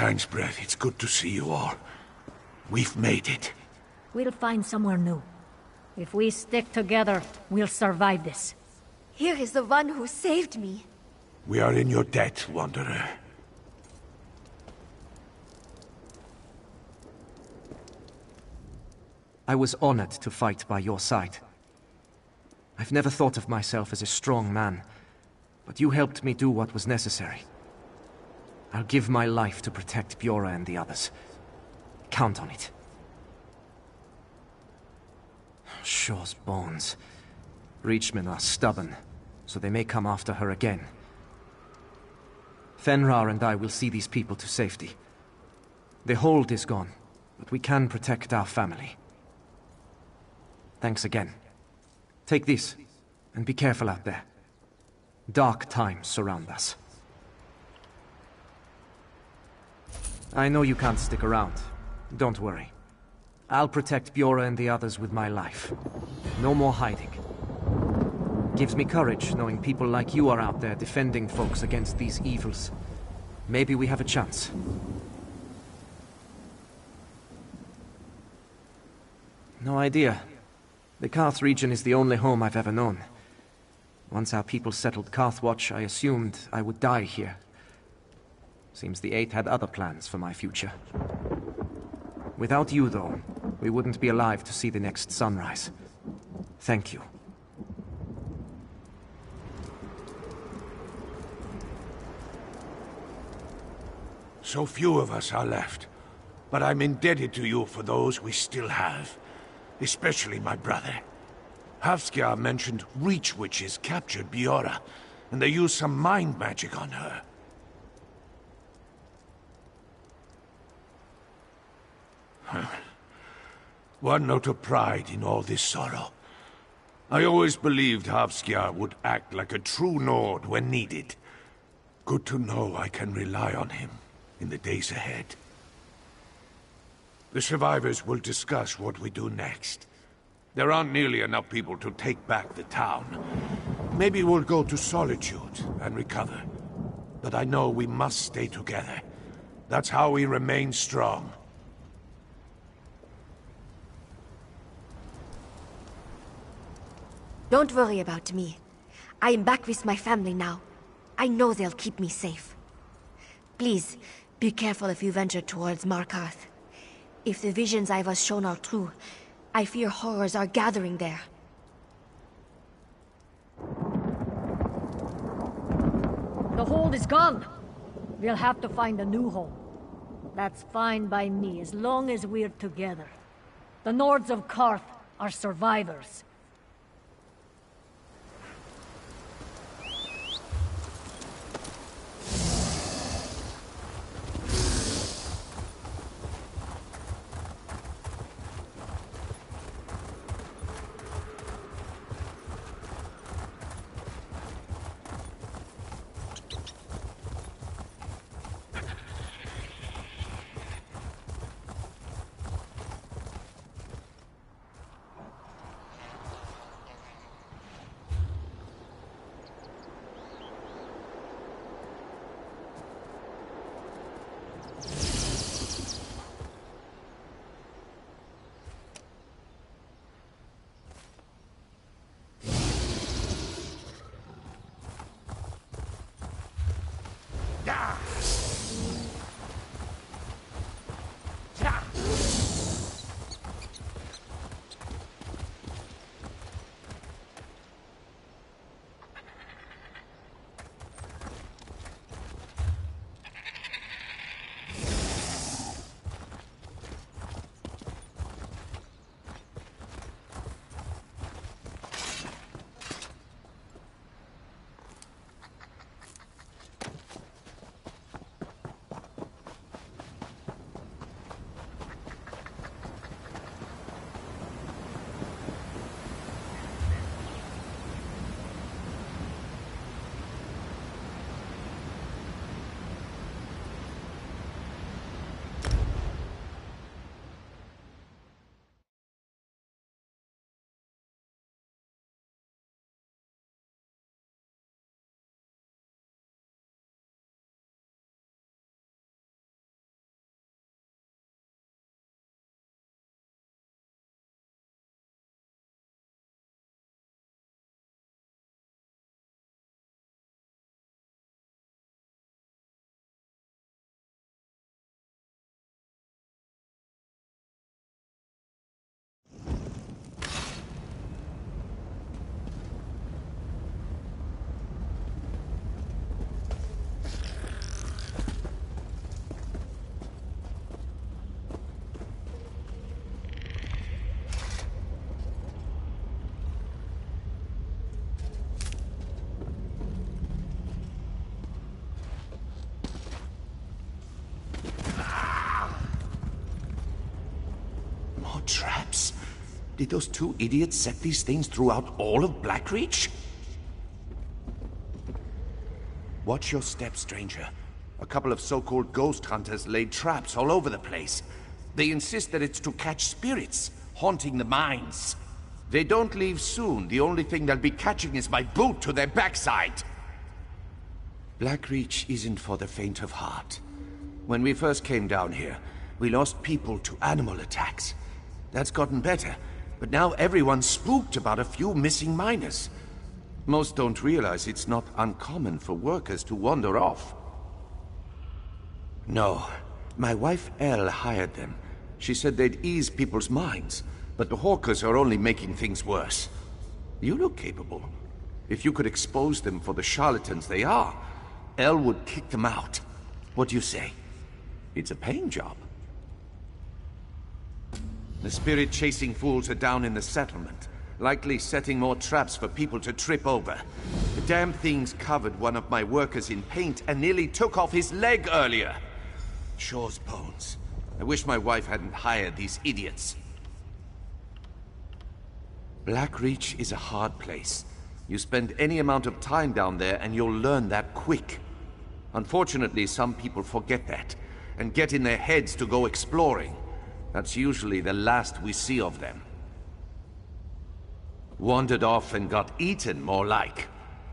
Thanks, Brett. It's good to see you all. We've made it. We'll find somewhere new. If we stick together, we'll survive this. Here is the one who saved me. We are in your debt, Wanderer. I was honored to fight by your side. I've never thought of myself as a strong man, but you helped me do what was necessary. I'll give my life to protect Bjorra and the others. Count on it. Shaw's bones. Reachmen are stubborn, so they may come after her again. Fenrir and I will see these people to safety. The hold is gone, but we can protect our family. Thanks again. Take this, and be careful out there. Dark times surround us. I know you can't stick around. Don't worry. I'll protect Bjorra and the others with my life. No more hiding. Gives me courage knowing people like you are out there defending folks against these evils. Maybe we have a chance. No idea. The Karth region is the only home I've ever known. Once our people settled Karthwatch, I assumed I would die here. Seems the Eight had other plans for my future. Without you, though, we wouldn't be alive to see the next sunrise. Thank you. So few of us are left, but I'm indebted to you for those we still have. Especially my brother. Hafskjar mentioned Reach Witches captured Bjorra, and they used some mind magic on her. One note of pride in all this sorrow. I always believed Hafskjar would act like a true Nord when needed. Good to know I can rely on him in the days ahead. The survivors will discuss what we do next. There aren't nearly enough people to take back the town. Maybe we'll go to Solitude and recover. But I know we must stay together. That's how we remain strong. Don't worry about me. I am back with my family now. I know they'll keep me safe. Please, be careful if you venture towards Markarth. If the visions I was shown are true, I fear horrors are gathering there. The hold is gone. We'll have to find a new home. That's fine by me, as long as we're together. The Nords of Karth are survivors. Did those two idiots set these things throughout all of Blackreach? Watch your step, stranger. A couple of so-called ghost hunters laid traps all over the place. They insist that it's to catch spirits, haunting the mines. They don't leave soon. The only thing they'll be catching is my boot to their backside. Blackreach isn't for the faint of heart. When we first came down here, we lost people to animal attacks. That's gotten better, but now everyone's spooked about a few missing miners. Most don't realize it's not uncommon for workers to wander off. No, my wife Elle hired them. She said they'd ease people's minds, but the hawkers are only making things worse. You look capable. If you could expose them for the charlatans they are, Elle would kick them out. What do you say? It's a paying job. The spirit-chasing fools are down in the settlement, likely setting more traps for people to trip over. The damn things covered one of my workers in paint and nearly took off his leg earlier. Shaw's bones. I wish my wife hadn't hired these idiots. Blackreach is a hard place. You spend any amount of time down there and you'll learn that quick. Unfortunately, some people forget that and get in their heads to go exploring. That's usually the last we see of them. Wandered off and got eaten, more like.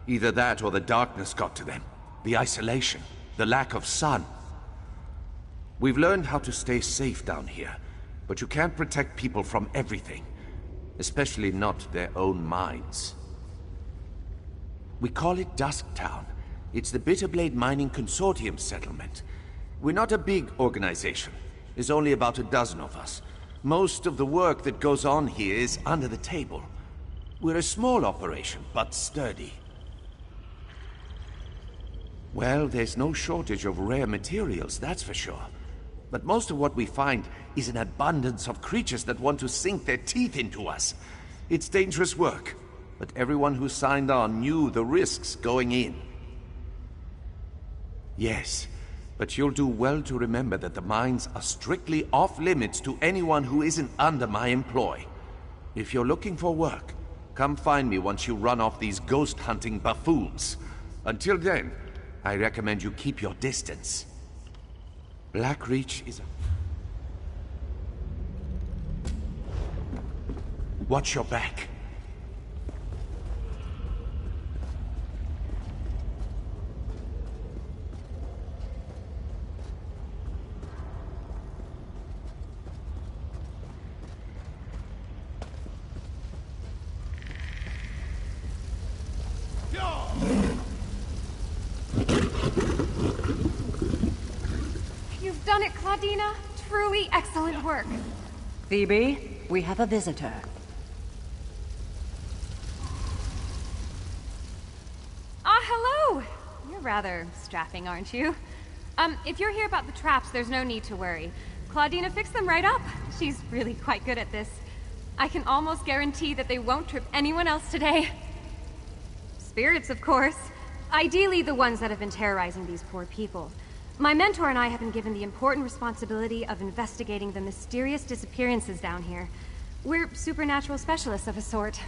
Either that or the darkness got to them. The isolation, the lack of sun. We've learned how to stay safe down here, but you can't protect people from everything. Especially not their own minds. We call it Dusktown. It's the Bitterblade Mining Consortium settlement. We're not a big organization. There's only about a dozen of us. Most of the work that goes on here is under the table. We're a small operation, but sturdy. Well, there's no shortage of rare materials, that's for sure. But most of what we find is an abundance of creatures that want to sink their teeth into us. It's dangerous work, but everyone who signed on knew the risks going in. Yes, but you'll do well to remember that the mines are strictly off-limits to anyone who isn't under my employ. If you're looking for work, come find me once you run off these ghost-hunting buffoons. Until then, I recommend you keep your distance. Blackreach is a... Watch your back. You've done it, Claudina. Truly excellent work. Phoebe, we have a visitor. Hello! You're rather strapping, aren't you? If you're here about the traps, there's no need to worry. Claudina fixed them right up. She's really quite good at this. I can almost guarantee that they won't trip anyone else today. Spirits, of course. Ideally, the ones that have been terrorizing these poor people. My mentor and I have been given the important responsibility of investigating the mysterious disappearances down here. We're supernatural specialists of a sort.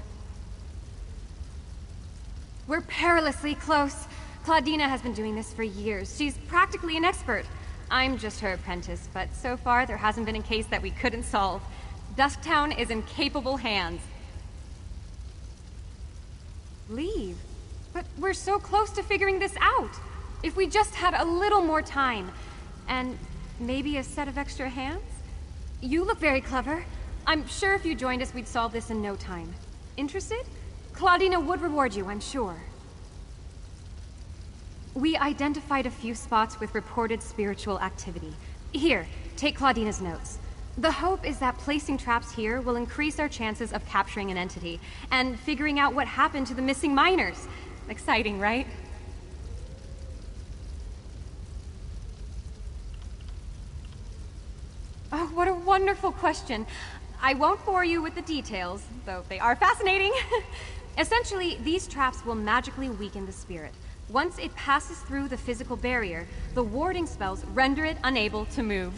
We're perilously close. Claudina has been doing this for years. She's practically an expert. I'm just her apprentice, but so far there hasn't been a case that we couldn't solve. Dusktown is in capable hands. Leave? But we're so close to figuring this out. If we just had a little more time, and maybe a set of extra hands? You look very clever. I'm sure if you joined us, we'd solve this in no time. Interested? Claudina would reward you, I'm sure. We identified a few spots with reported spiritual activity. Here, take Claudina's notes. The hope is that placing traps here will increase our chances of capturing an entity, and figuring out what happened to the missing miners. Exciting, right? Oh, what a wonderful question. I won't bore you with the details, though they are fascinating. Essentially, these traps will magically weaken the spirit. Once it passes through the physical barrier, the warding spells render it unable to move.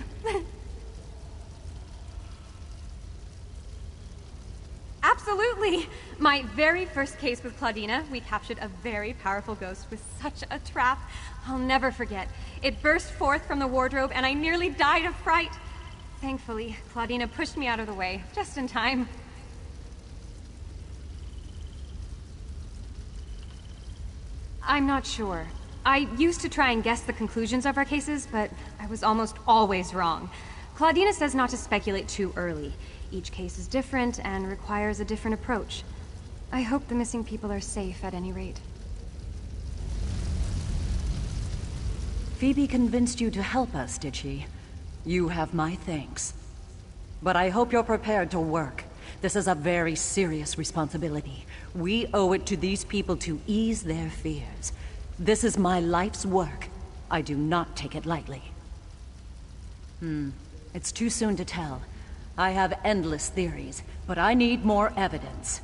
Absolutely! My very first case with Claudina, we captured a very powerful ghost with such a trap. I'll never forget. It burst forth from the wardrobe and I nearly died of fright. Thankfully, Claudina pushed me out of the way, just in time. I'm not sure. I used to try and guess the conclusions of our cases, but I was almost always wrong. Claudina says not to speculate too early. Each case is different and requires a different approach. I hope the missing people are safe at any rate. Phoebe convinced you to help us, did she? You have my thanks. But I hope you're prepared to work. This is a very serious responsibility. We owe it to these people to ease their fears. This is my life's work. I do not take it lightly. It's too soon to tell. I have endless theories, but I need more evidence.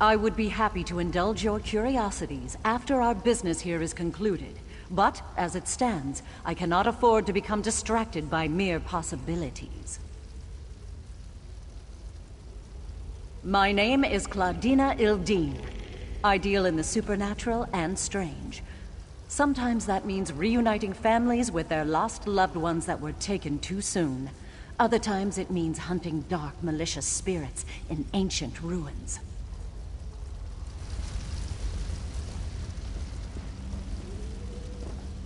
I would be happy to indulge your curiosities after our business here is concluded. But, as it stands, I cannot afford to become distracted by mere possibilities. My name is Claudina Ildine. I deal in the supernatural and strange. Sometimes that means reuniting families with their lost loved ones that were taken too soon. Other times it means hunting dark, malicious spirits in ancient ruins.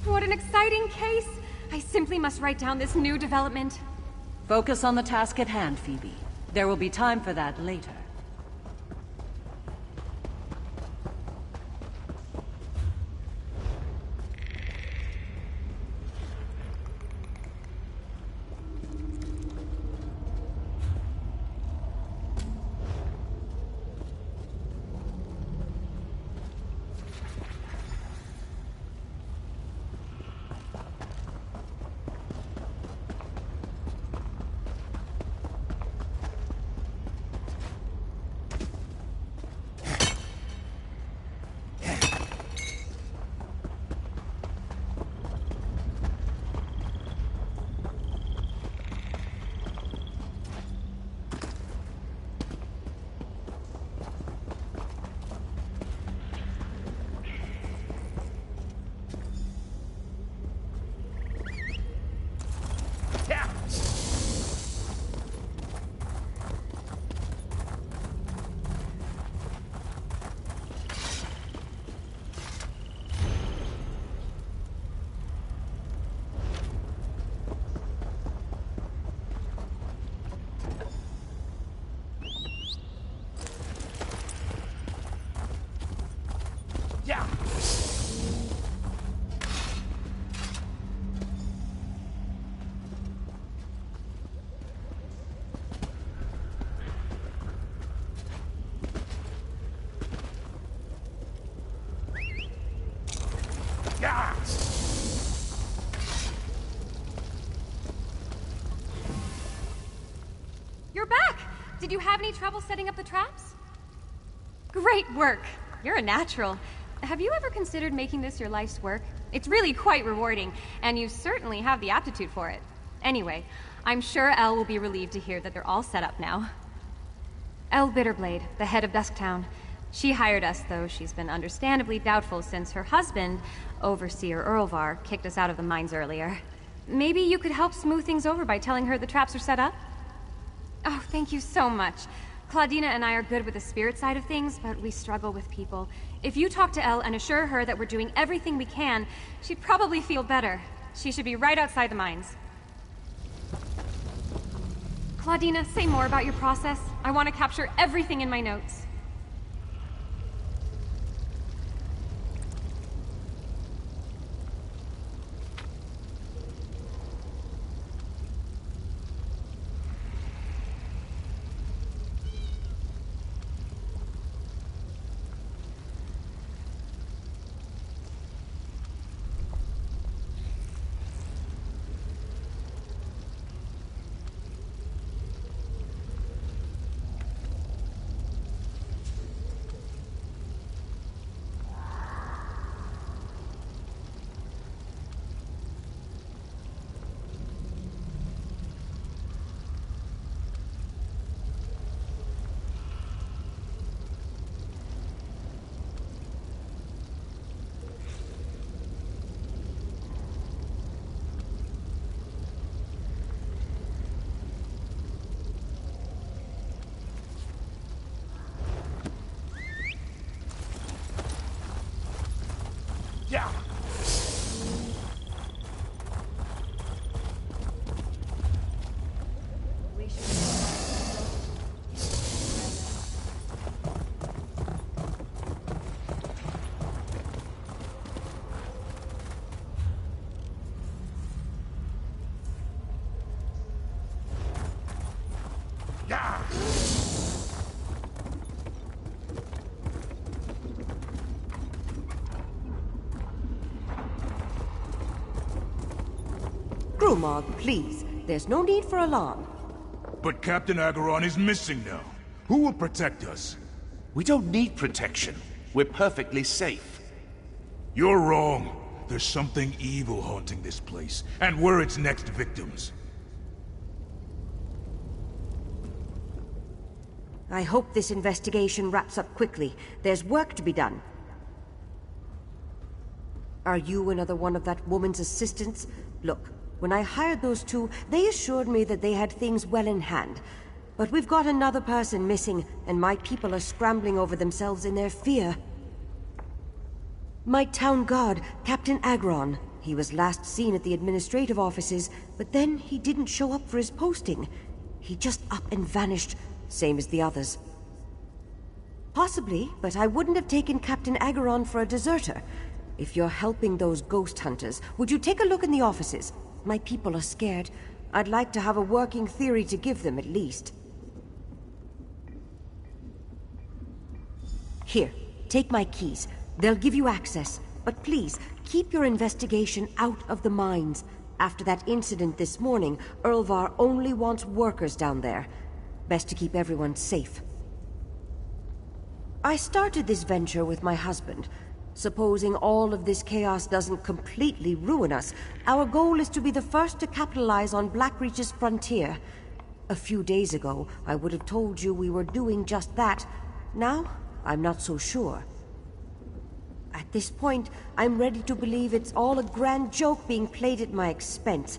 What an exciting case! I simply must write down this new development. Focus on the task at hand, Phoebe. There will be time for that later. You're back! Did you have any trouble setting up the traps? Great work! You're a natural. Have you ever considered making this your life's work? It's really quite rewarding, and you certainly have the aptitude for it. Anyway, I'm sure Elle will be relieved to hear that they're all set up now. Elle Bitterblade, the head of Dusktown. She hired us, though she's been understandably doubtful since her husband, Overseer Earlvar, kicked us out of the mines earlier. Maybe you could help smooth things over by telling her the traps are set up? Oh, thank you so much. Claudina and I are good with the spirit side of things, but we struggle with people. If you talk to Elle and assure her that we're doing everything we can, she'd probably feel better. She should be right outside the mines. Claudina, say more about your process. I want to capture everything in my notes. Grumog, please. There's no need for alarm. But Captain Agaron is missing now. Who will protect us? We don't need protection. We're perfectly safe. You're wrong. There's something evil haunting this place, and we're its next victims. I hope this investigation wraps up quickly. There's work to be done. Are you another one of that woman's assistants? Look, when I hired those two, they assured me that they had things well in hand. But we've got another person missing, and my people are scrambling over themselves in their fear. My town guard, Captain Agron. He was last seen at the administrative offices, but then he didn't show up for his posting. He just up and vanished, same as the others. Possibly, but I wouldn't have taken Captain Agaron for a deserter. If you're helping those ghost hunters, would you take a look in the offices? My people are scared. I'd like to have a working theory to give them, at least. Here, take my keys. They'll give you access. But please, keep your investigation out of the mines. After that incident this morning, Erlvar only wants workers down there. Best to keep everyone safe. I started this venture with my husband. Supposing all of this chaos doesn't completely ruin us, our goal is to be the first to capitalize on Blackreach's frontier. A few days ago, I would have told you we were doing just that. Now, I'm not so sure. At this point, I'm ready to believe it's all a grand joke being played at my expense.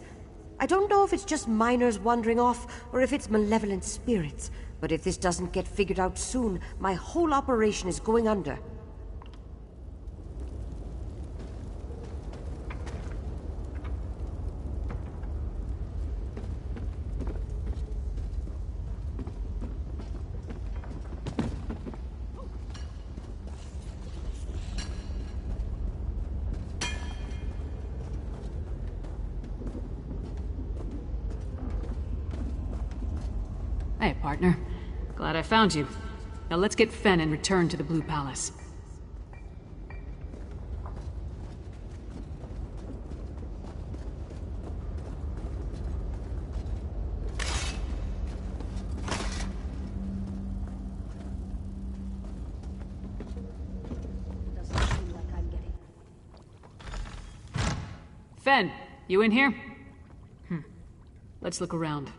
I don't know if it's just miners wandering off, or if it's malevolent spirits. But if this doesn't get figured out soon, my whole operation is going under. Hey, partner. Glad I found you. Now let's get Fen and return to the Blue Palace. Fen, you in here? Let's look around.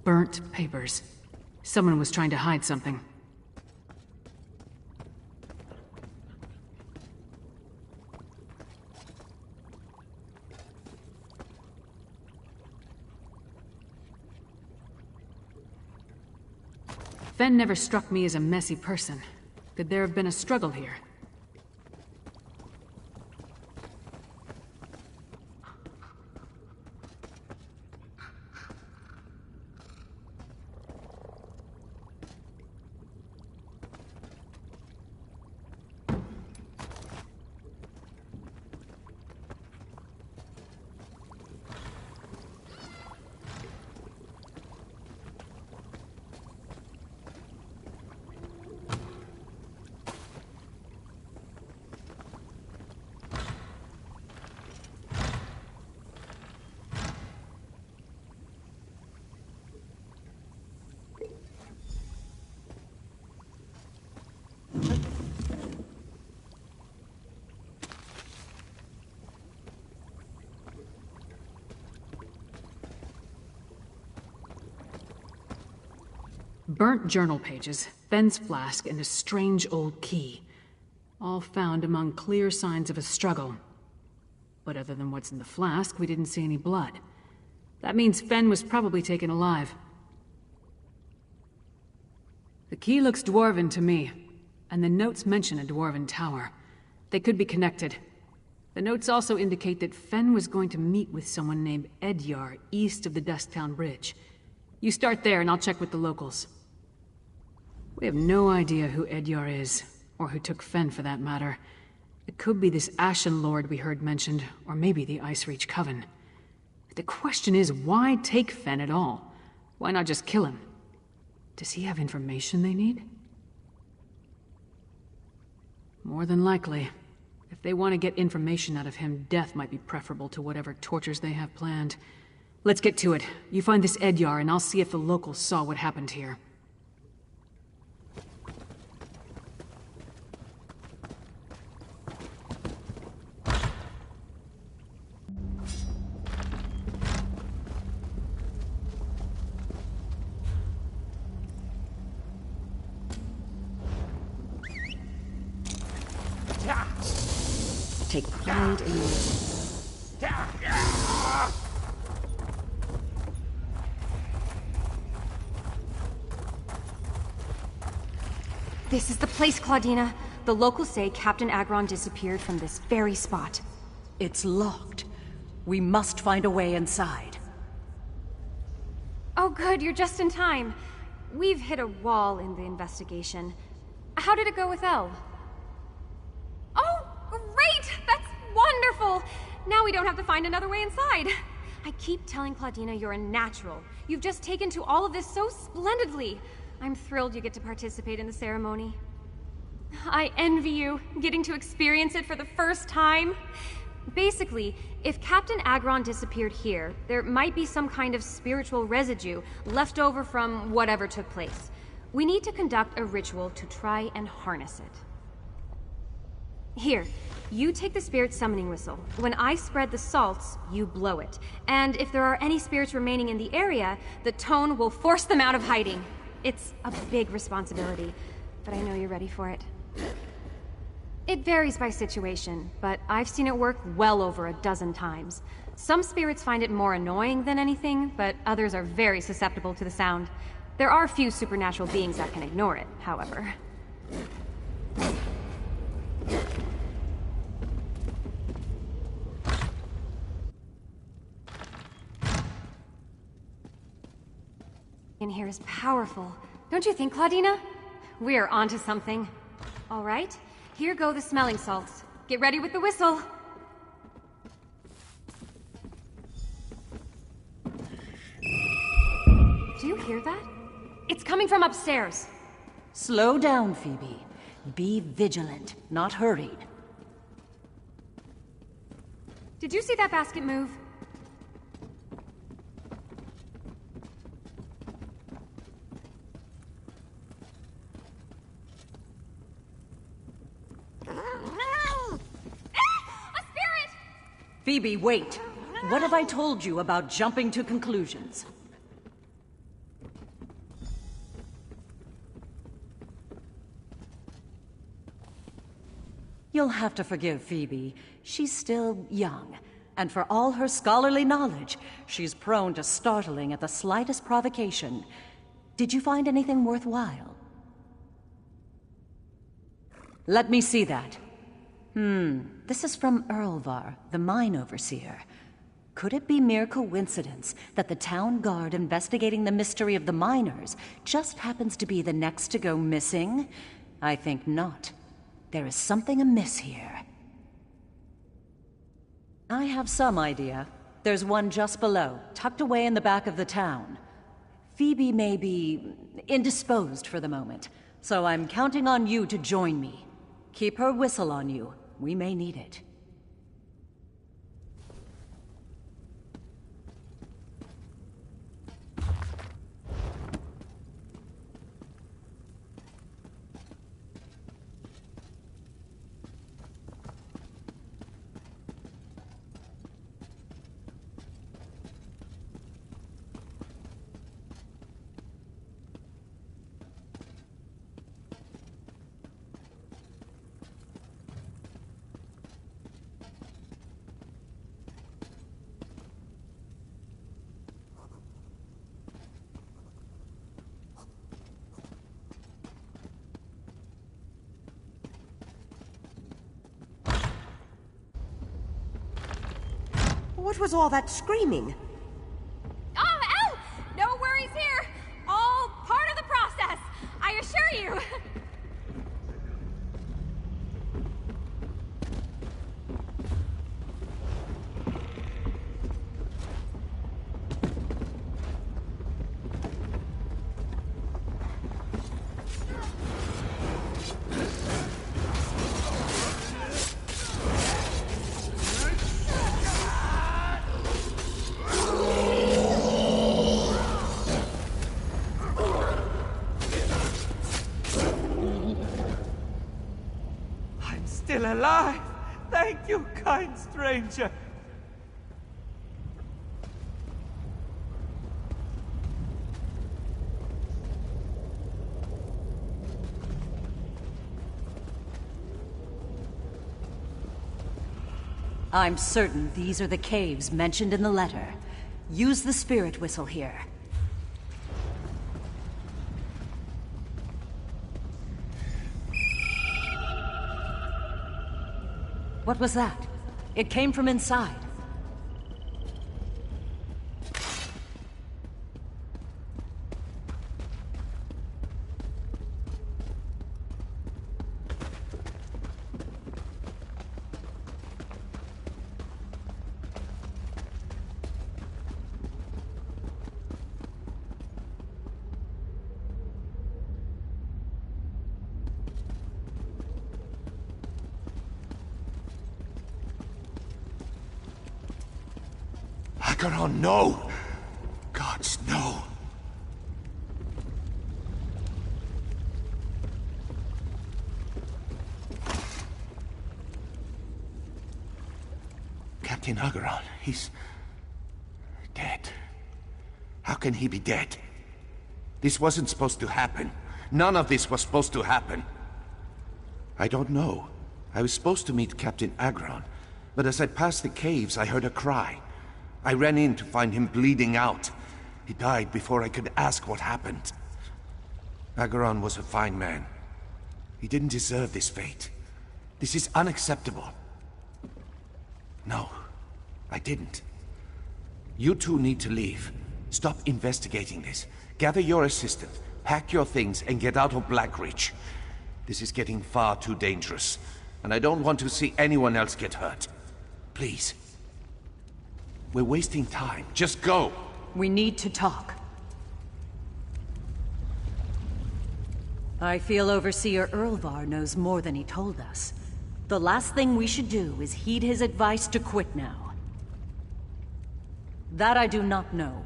Burnt papers. Someone was trying to hide something. Fen never struck me as a messy person. Could there have been a struggle here? Burnt journal pages, Fenn's flask, and a strange old key. All found among clear signs of a struggle. But other than what's in the flask, we didn't see any blood. That means Fenn was probably taken alive. The key looks dwarven to me, and the notes mention a dwarven tower. They could be connected. The notes also indicate that Fenn was going to meet with someone named Edyar east of the Dusktown Bridge. You start there and I'll check with the locals. We have no idea who Edyar is, or who took Fenn for that matter. It could be this Ashen Lord we heard mentioned, or maybe the Ice Reach Coven. The question is, why take Fenn at all? Why not just kill him? Does he have information they need? More than likely. If they want to get information out of him, death might be preferable to whatever tortures they have planned. Let's get to it. You find this Edyar, and I'll see if the locals saw what happened here. Take pride in your... This is the place, Claudina. The locals say Captain Agron disappeared from this very spot. It's locked. We must find a way inside. Oh good, you're just in time. We've hit a wall in the investigation. How did it go with Elle? Oh, great! That's wonderful! Now we don't have to find another way inside. I keep telling Claudina you're a natural. You've just taken to all of this so splendidly. I'm thrilled you get to participate in the ceremony. I envy you, getting to experience it for the first time. Basically, if Captain Agron disappeared here, there might be some kind of spiritual residue left over from whatever took place. We need to conduct a ritual to try and harness it. Here, you take the spirit summoning whistle. When I spread the salts, you blow it. And if there are any spirits remaining in the area, the tone will force them out of hiding. It's a big responsibility, but I know you're ready for it. It varies by situation, but I've seen it work well over a dozen times. Some spirits find it more annoying than anything, but others are very susceptible to the sound. There are few supernatural beings that can ignore it, however. In here is powerful. Don't you think, Claudina? We're onto something. All right, here go the smelling salts. Get ready with the whistle. Do you hear that? It's coming from upstairs. Slow down, Phoebe. Be vigilant, not hurried. Did you see that basket move? Phoebe, wait. What have I told you about jumping to conclusions? You'll have to forgive Phoebe. She's still young, and for all her scholarly knowledge, she's prone to startling at the slightest provocation. Did you find anything worthwhile? Let me see that. This is from Erlvar, the mine overseer. Could it be mere coincidence that the town guard investigating the mystery of the miners just happens to be the next to go missing? I think not. There is something amiss here. I have some idea. There's one just below, tucked away in the back of the town. Phoebe may be indisposed for the moment, so I'm counting on you to join me. Keep her whistle on you. We may need it. What was all that screaming? Oh, hell! No worries here! All part of the process, I assure you! Still alive! Thank you, kind stranger! I'm certain these are the caves mentioned in the letter. Use the spirit whistle here. What was that? It came from inside. Acheron, no! Gods, no! Captain Acheron, he's dead. How can he be dead? This wasn't supposed to happen. None of this was supposed to happen. I don't know. I was supposed to meet Captain Acheron, but as I passed the caves, I heard a cry. I ran in to find him bleeding out. He died before I could ask what happened. Acheron was a fine man. He didn't deserve this fate. This is unacceptable. No, I didn't. You two need to leave. Stop investigating this. Gather your assistant, pack your things, and get out of Blackreach. This is getting far too dangerous, and I don't want to see anyone else get hurt. Please. We're wasting time. Just go! We need to talk. I feel Overseer Erlvar knows more than he told us. The last thing we should do is heed his advice to quit now. That I do not know,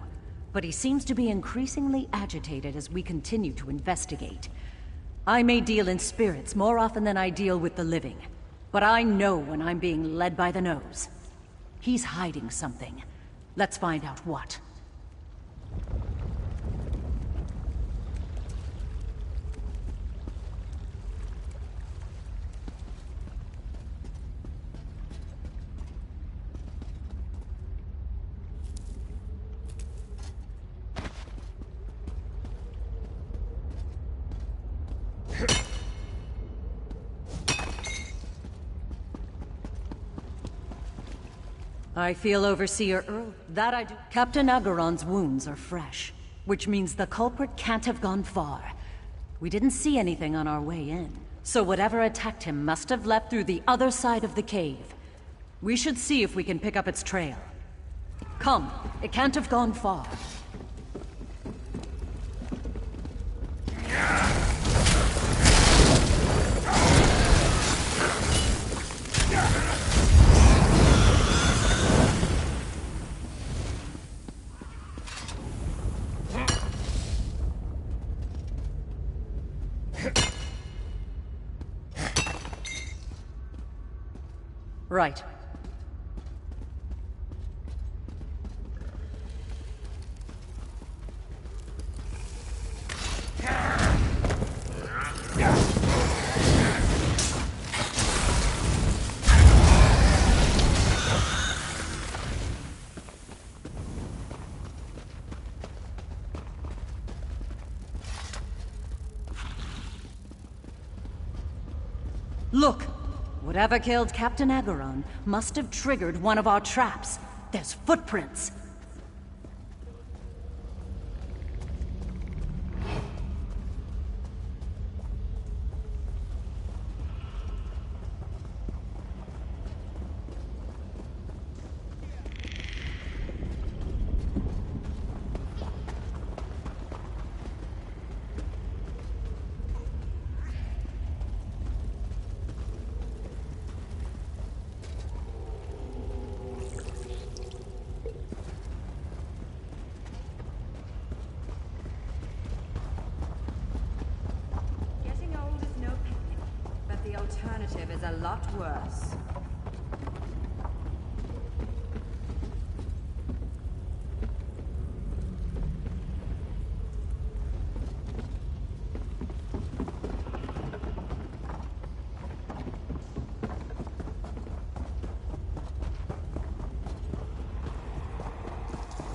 but he seems to be increasingly agitated as we continue to investigate. I may deal in spirits more often than I deal with the living, but I know when I'm being led by the nose. He's hiding something. Let's find out what. I feel Overseer That I do. Captain Acheron's wounds are fresh, which means the culprit can't have gone far. We didn't see anything on our way in, so whatever attacked him must have left through the other side of the cave. We should see if we can pick up its trail. Come, it can't have gone far. Right. Look! Whatever killed Captain Acheron must have triggered one of our traps. There's footprints! Alternative is a lot worse.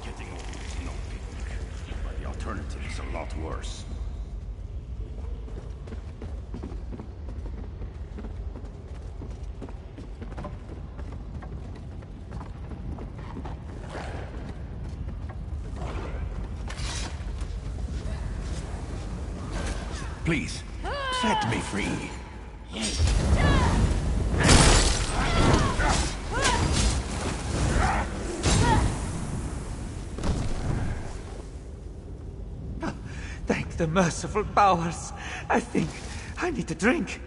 Getting old is no picnic, but the alternative is a lot worse. Please, set me free. Thank the merciful powers. I think I need a drink.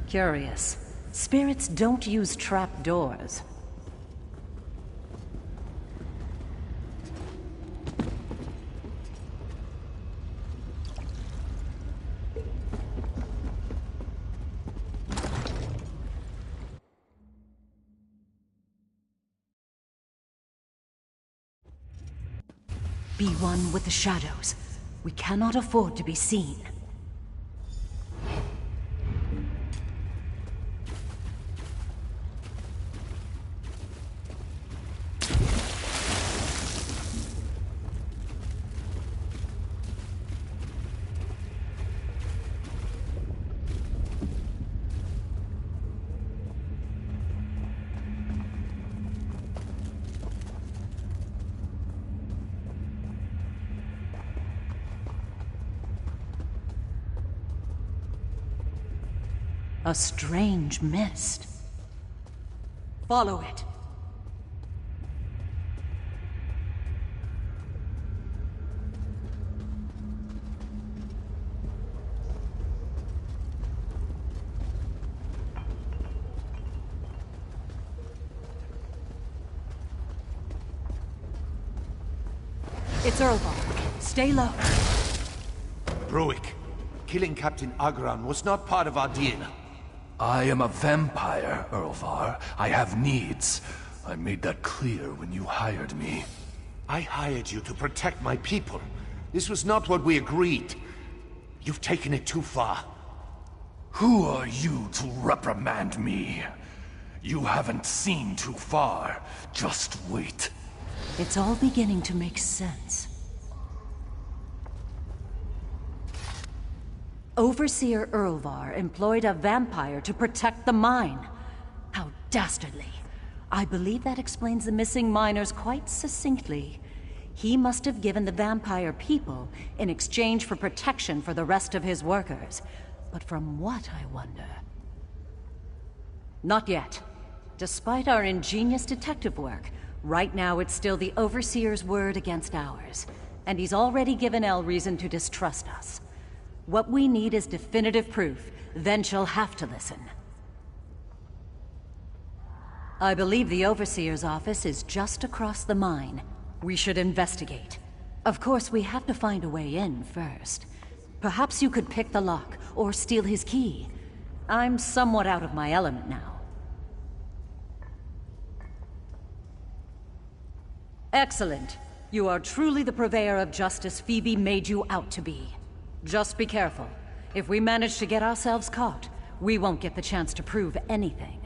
Curious. Spirits don't use trap doors. Be one with the shadows. We cannot afford to be seen. A strange mist. Follow it. It's Earlvar. Stay low. Bruick, killing Captain Agran was not part of our deal. I am a vampire, Earlvar. I have needs. I made that clear when you hired me. I hired you to protect my people. This was not what we agreed. You've taken it too far. Who are you to reprimand me? You haven't seen too far. Just wait. It's all beginning to make sense. Overseer Earlvar employed a vampire to protect the mine. How dastardly. I believe that explains the missing miners quite succinctly. He must have given the vampire people in exchange for protection for the rest of his workers. But from what, I wonder? Not yet. Despite our ingenious detective work, right now it's still the Overseer's word against ours. And he's already given Elle reason to distrust us. What we need is definitive proof, then she'll have to listen. I believe the Overseer's office is just across the mine. We should investigate. Of course, we have to find a way in first. Perhaps you could pick the lock, or steal his key. I'm somewhat out of my element now. Excellent. You are truly the purveyor of justice Phoebe made you out to be. Just be careful. If we manage to get ourselves caught, we won't get the chance to prove anything.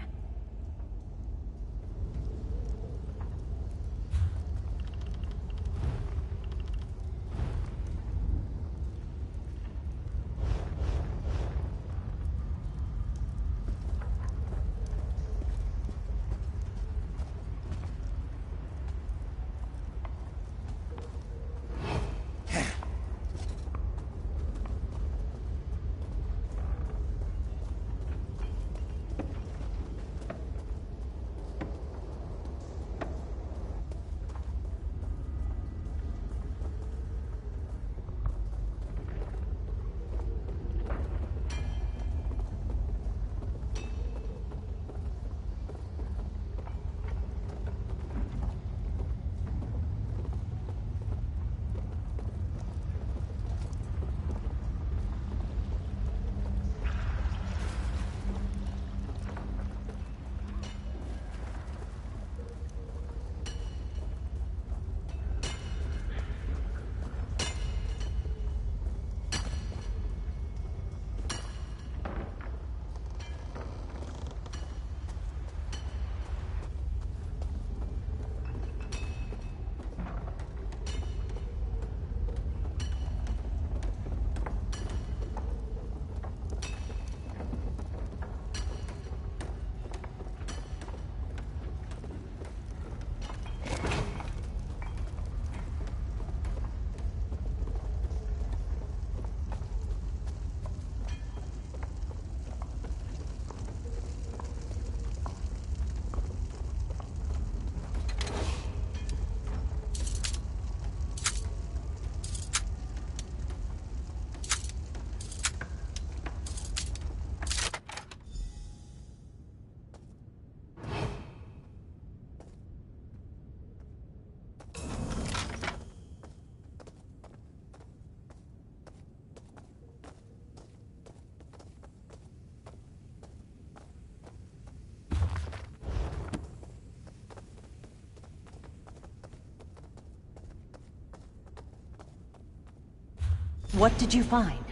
What did you find?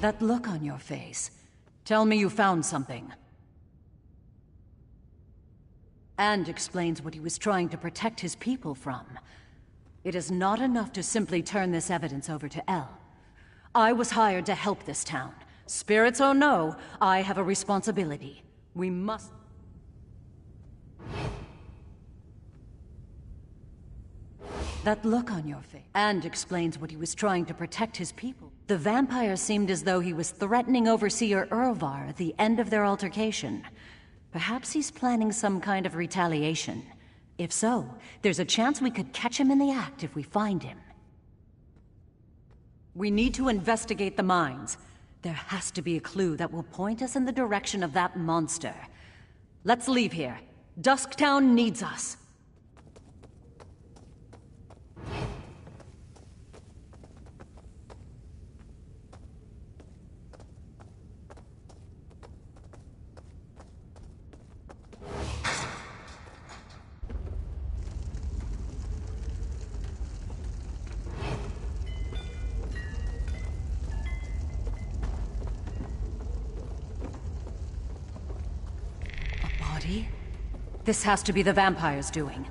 That look on your face. Tell me you found something. And explains what he was trying to protect his people from. It is not enough to simply turn this evidence over to El. I was hired to help this town. Spirits or no, I have a responsibility. We must... That look on your face. And explains what he was trying to protect his people. The vampire seemed as though he was threatening Overseer Urvar at the end of their altercation. Perhaps he's planning some kind of retaliation. If so, there's a chance we could catch him in the act if we find him. We need to investigate the mines. There has to be a clue that will point us in the direction of that monster. Let's leave here. Dusktown needs us. Daddy? This has to be the vampire's doing.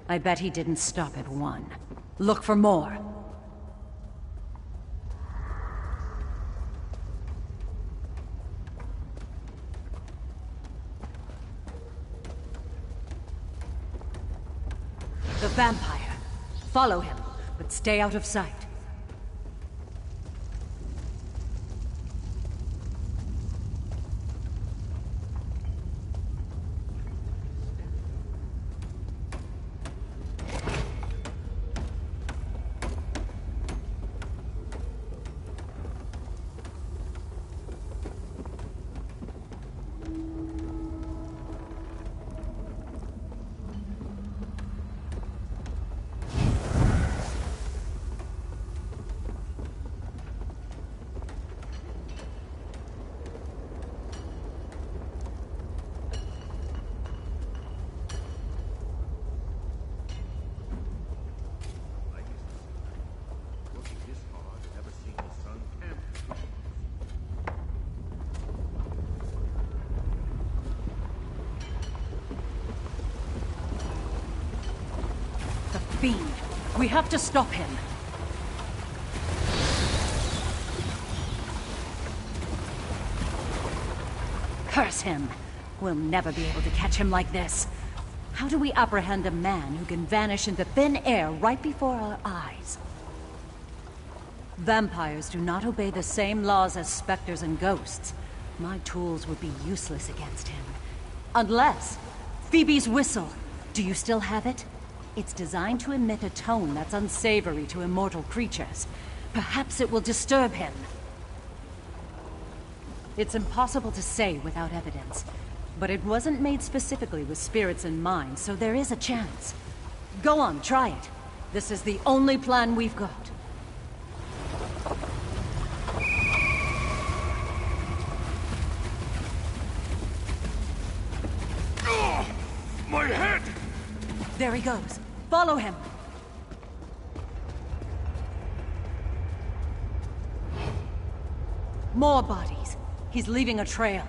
I bet he didn't stop at one. Look for more. The vampire. Follow him, but stay out of sight. Fiend. We have to stop him. Curse him. We'll never be able to catch him like this. How do we apprehend a man who can vanish into thin air right before our eyes? Vampires do not obey the same laws as specters and ghosts. My tools would be useless against him. Unless... Phoebe's whistle. Do you still have it? It's designed to emit a tone that's unsavory to immortal creatures. Perhaps it will disturb him. It's impossible to say without evidence, but it wasn't made specifically with spirits in mind, so there is a chance. Go on, try it. This is the only plan we've got. My head! There he goes. Follow him. More bodies. He's leaving a trail.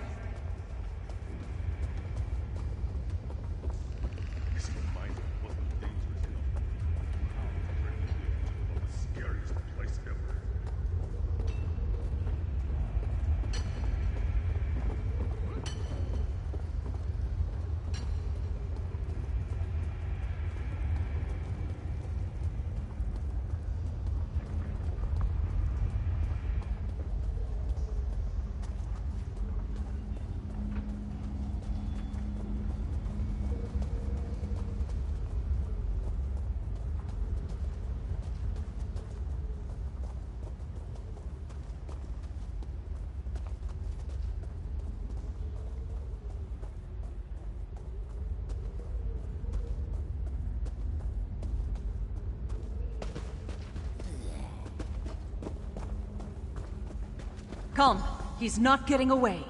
Come, he's not getting away.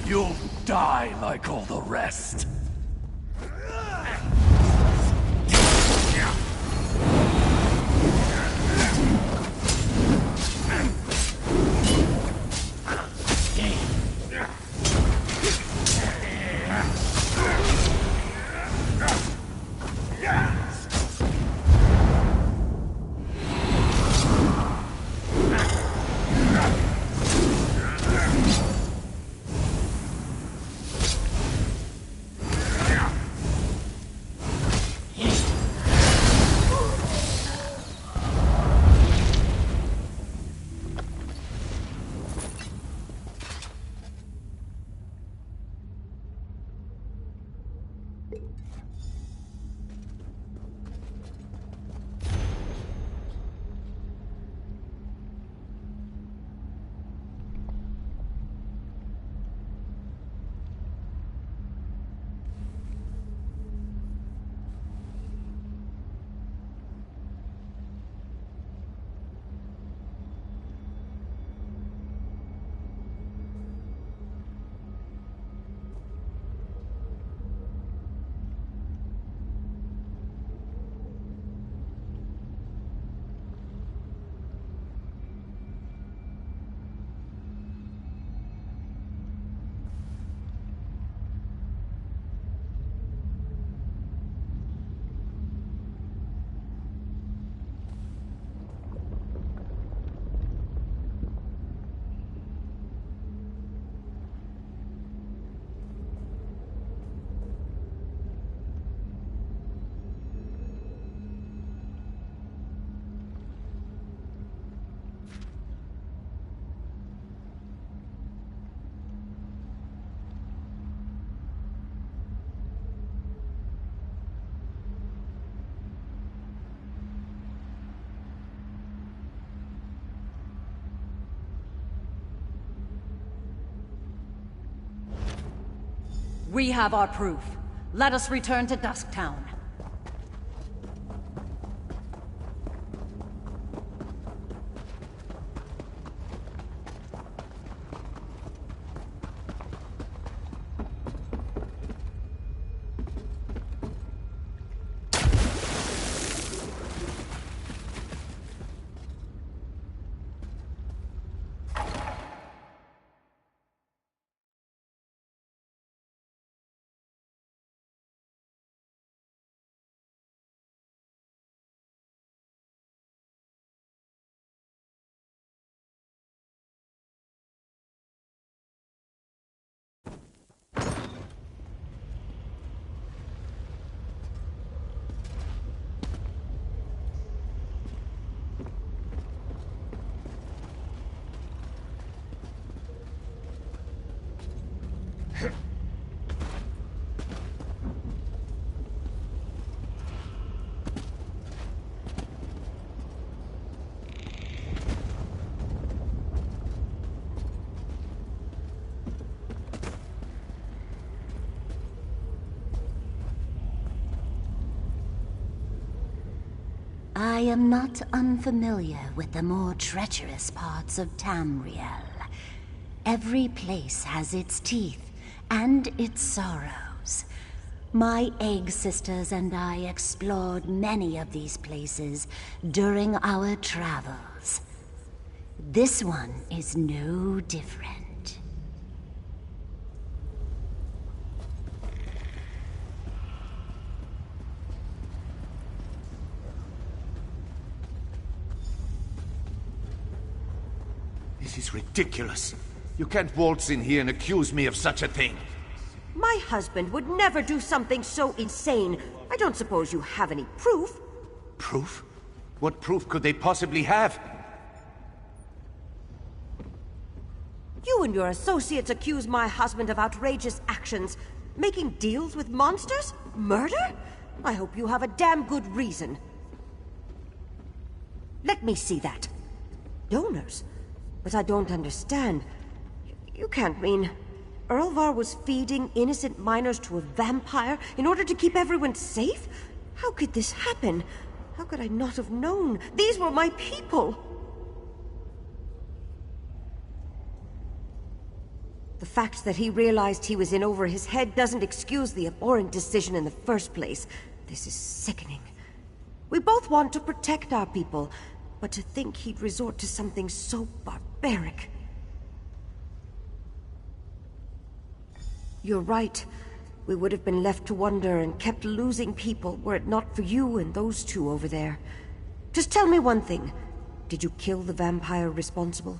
You'll die like all the rest. We have our proof. Let us return to Dusktown. I am not unfamiliar with the more treacherous parts of Tamriel. Every place has its teeth and its sorrows. My egg sisters and I explored many of these places during our travels. This one is no different. This is ridiculous. You can't waltz in here and accuse me of such a thing. My husband would never do something so insane. I don't suppose you have any proof? Proof? What proof could they possibly have? You and your associates accuse my husband of outrageous actions. Making deals with monsters? Murder? I hope you have a damn good reason. Let me see that. Donors? But I don't understand. You can't mean... Erlvar was feeding innocent miners to a vampire in order to keep everyone safe? How could this happen? How could I not have known? These were my people! The fact that he realized he was in over his head doesn't excuse the abhorrent decision in the first place. This is sickening. We both want to protect our people, but to think he'd resort to something so barbaric. You're right. We would have been left to wonder and kept losing people were it not for you and those two over there. Just tell me one thing. Did you kill the vampire responsible?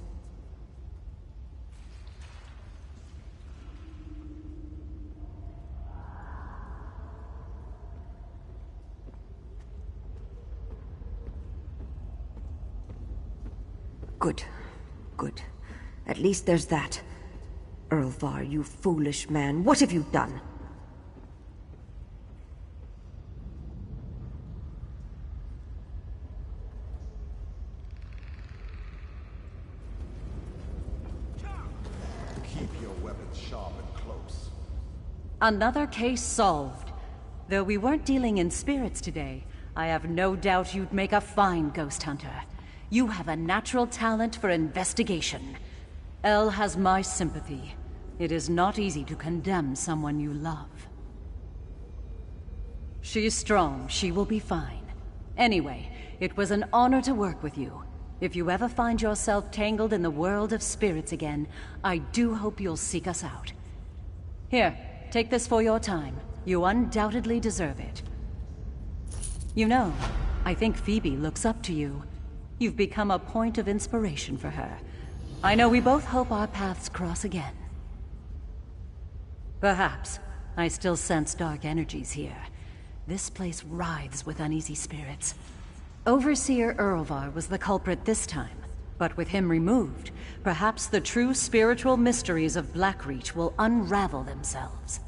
Good. Good. At least there's that. Erlvar, you foolish man. What have you done? Keep your weapons sharp and close. Another case solved. Though we weren't dealing in spirits today, I have no doubt you'd make a fine ghost hunter. You have a natural talent for investigation. Elle has my sympathy. It is not easy to condemn someone you love. She is strong. She will be fine. Anyway, it was an honor to work with you. If you ever find yourself tangled in the world of spirits again, I do hope you'll seek us out. Here, take this for your time. You undoubtedly deserve it. You know, I think Phoebe looks up to you. You've become a point of inspiration for her. I know we both hope our paths cross again. Perhaps. I still sense dark energies here. This place writhes with uneasy spirits. Overseer Erlvar was the culprit this time, but with him removed, perhaps the true spiritual mysteries of Blackreach will unravel themselves.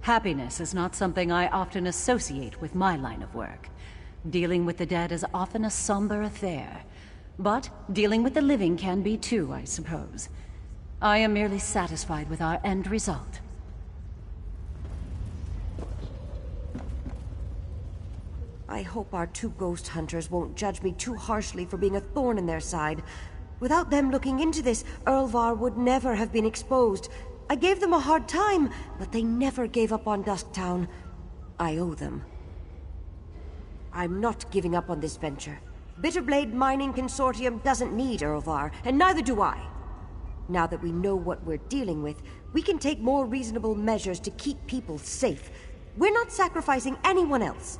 Happiness is not something I often associate with my line of work. Dealing with the dead is often a somber affair. But dealing with the living can be too, I suppose. I am merely satisfied with our end result. I hope our two ghost hunters won't judge me too harshly for being a thorn in their side. Without them looking into this, Earlvar would never have been exposed. I gave them a hard time, but they never gave up on Dusktown. I owe them. I'm not giving up on this venture. Bitterblade Mining Consortium doesn't need Earlvar, and neither do I. Now that we know what we're dealing with, we can take more reasonable measures to keep people safe. We're not sacrificing anyone else.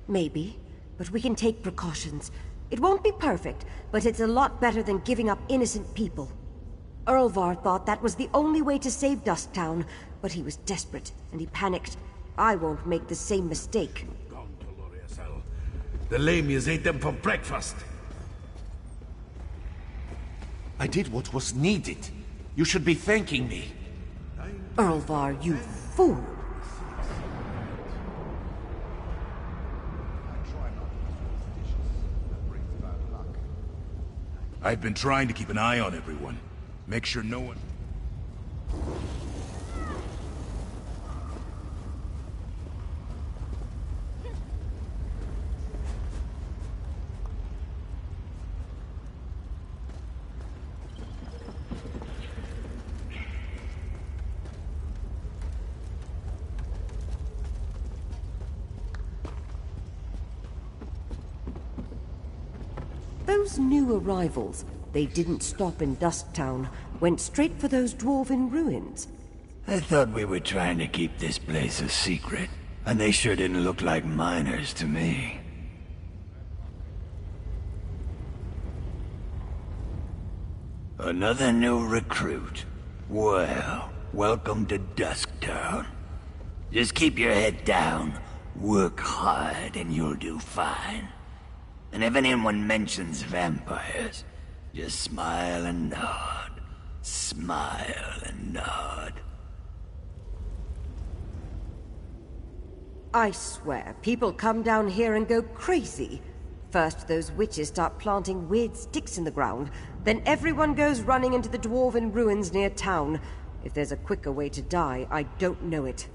Maybe, but we can take precautions. It won't be perfect, but it's a lot better than giving up innocent people. Earlvar thought that was the only way to save Dusktown, but he was desperate, and he panicked. I won't make the same mistake. The lamias ate them for breakfast. I did what was needed. You should be thanking me. Earlvar, you fool! I've been trying to keep an eye on everyone. Make sure no one... Those new arrivals, they didn't stop in Dusktown, went straight for those dwarven ruins. I thought we were trying to keep this place a secret, and they sure didn't look like miners to me. Another new recruit. Well, welcome to Dusktown. Just keep your head down, work hard, and you'll do fine. And if anyone mentions vampires, just smile and nod. Smile and nod. I swear, people come down here and go crazy. First, those witches start planting weird sticks in the ground. Then everyone goes running into the dwarven ruins near town. If there's a quicker way to die, I don't know it.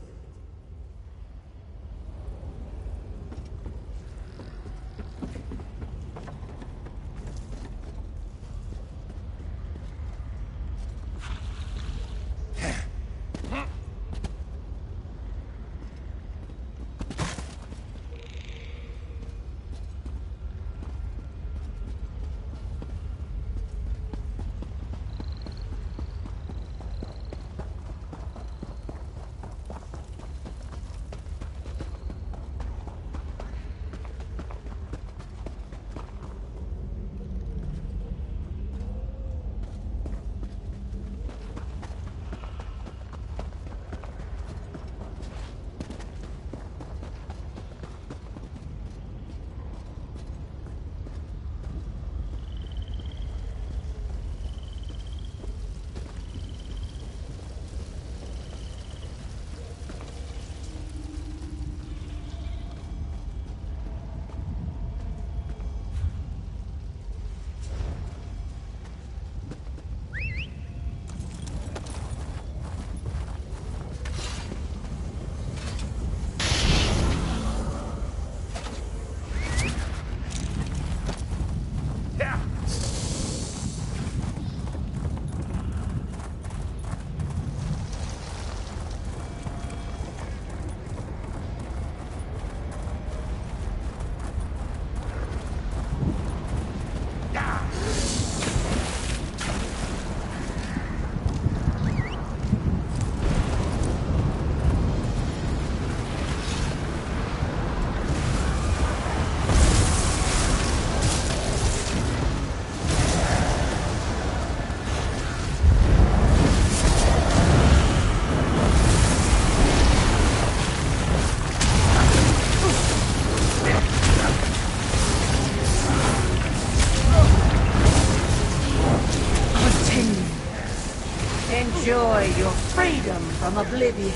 Enjoy your freedom from oblivion.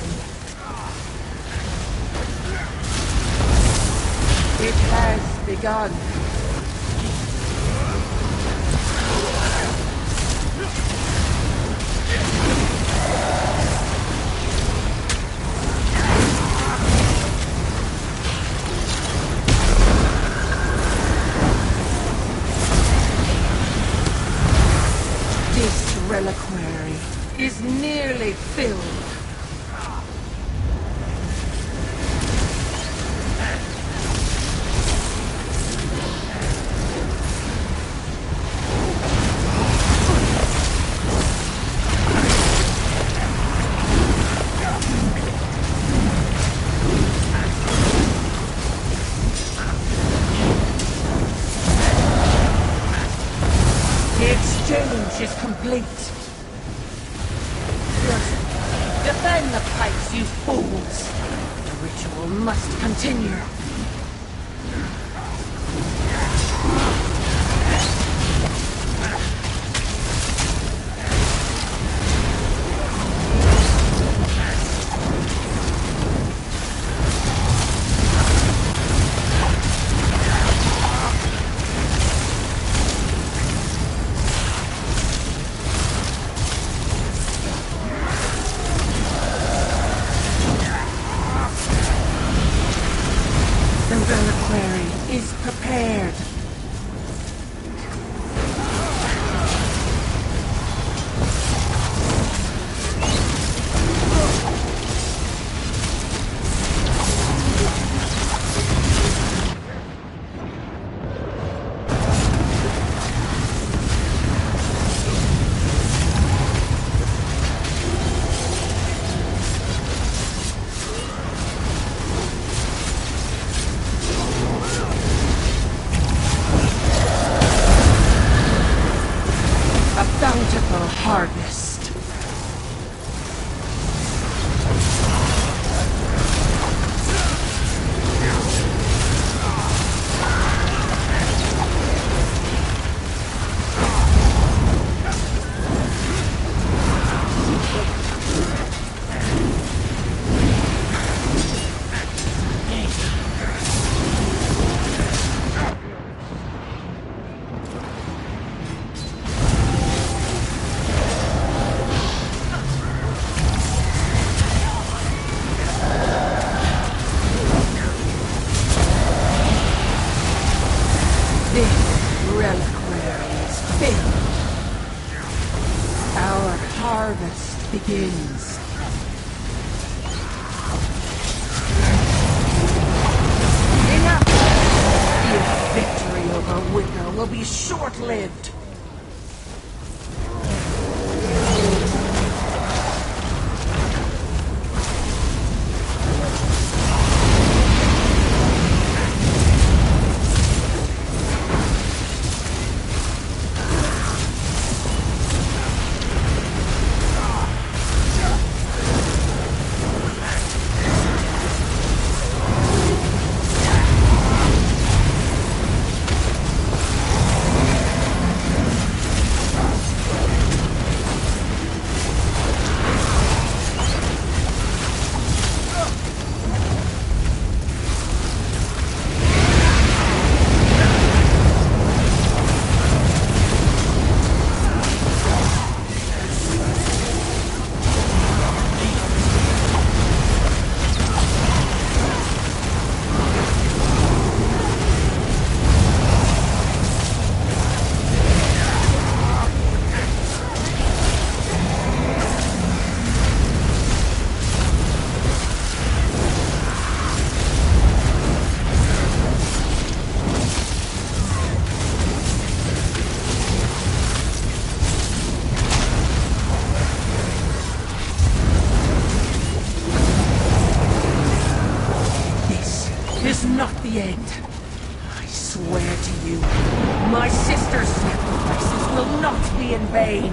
It has begun. is nearly filled. Is complete. Defend the pipes, you fools! The ritual must continue. Harvest. Begins. Enough! Your victory over Wicca will be short-lived. Not the end. I swear to you, my sister's sacrifices will not be in vain.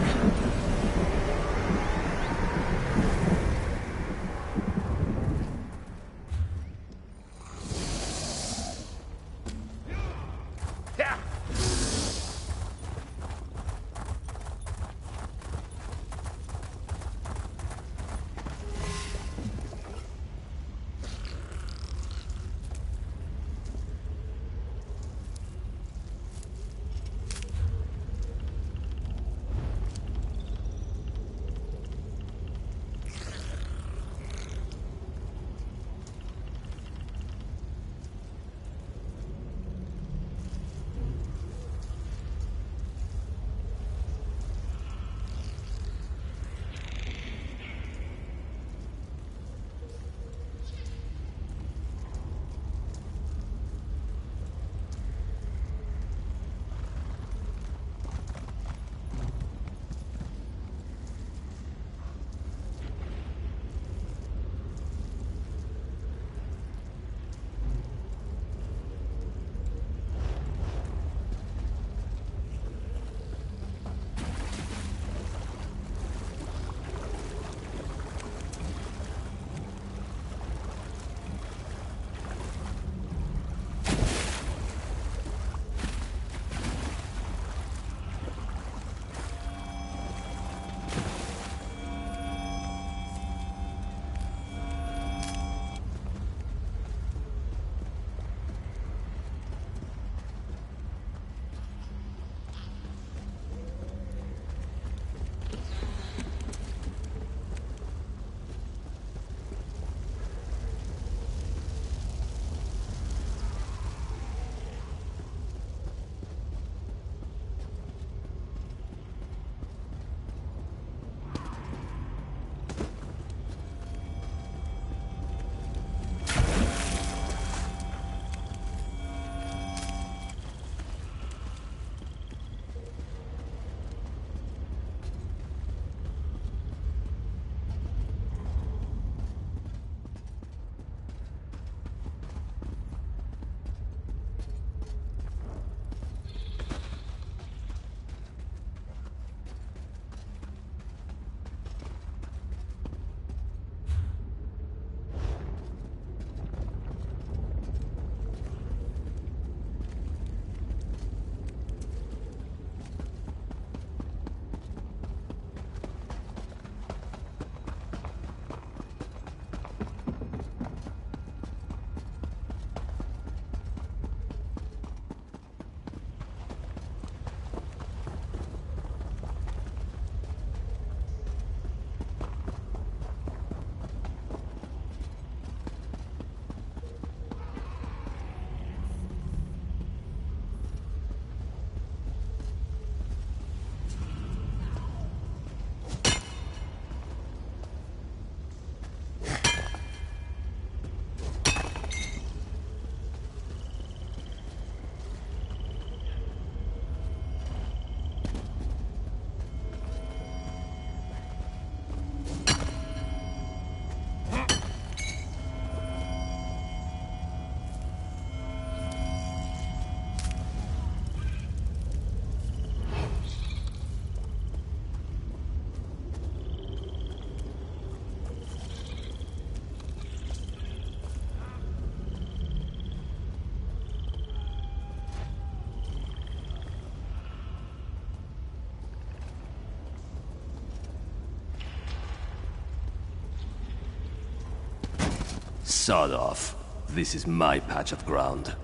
Sod off. This is my patch of ground.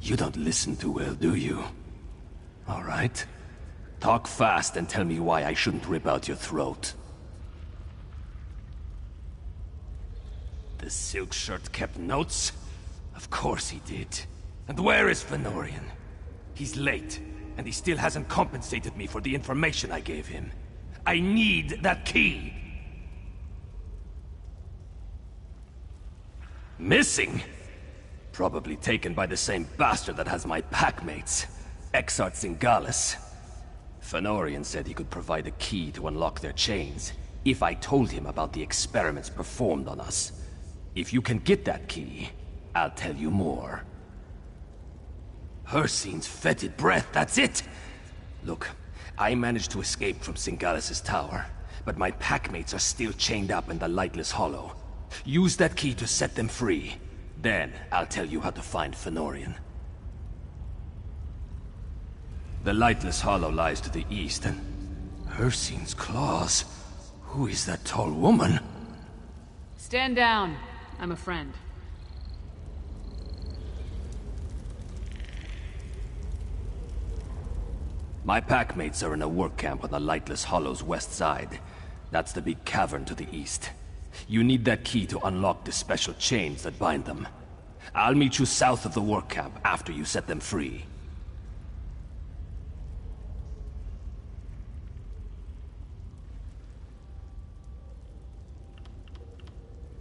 You don't listen too well, do you? All right. Talk fast and tell me why I shouldn't rip out your throat. The silk shirt kept notes? Of course he did. And where is Fëanorian? He's late, and he still hasn't compensated me for the information I gave him. I need that key! Missing? Probably taken by the same bastard that has my packmates, Exarch Singalis. Fëanorian said he could provide a key to unlock their chains, if I told him about the experiments performed on us. If you can get that key, I'll tell you more. Hircine's fetid breath, that's it! Look, I managed to escape from Singalis' tower, but my packmates are still chained up in the Lightless Hollow. Use that key to set them free. Then, I'll tell you how to find Fëanorian. The Lightless Hollow lies to the east, and... Hircine's claws? Who is that tall woman? Stand down. I'm a friend. My packmates are in a work camp on the Lightless Hollow's west side. That's the big cavern to the east. You need that key to unlock the special chains that bind them. I'll meet you south of the work camp after you set them free.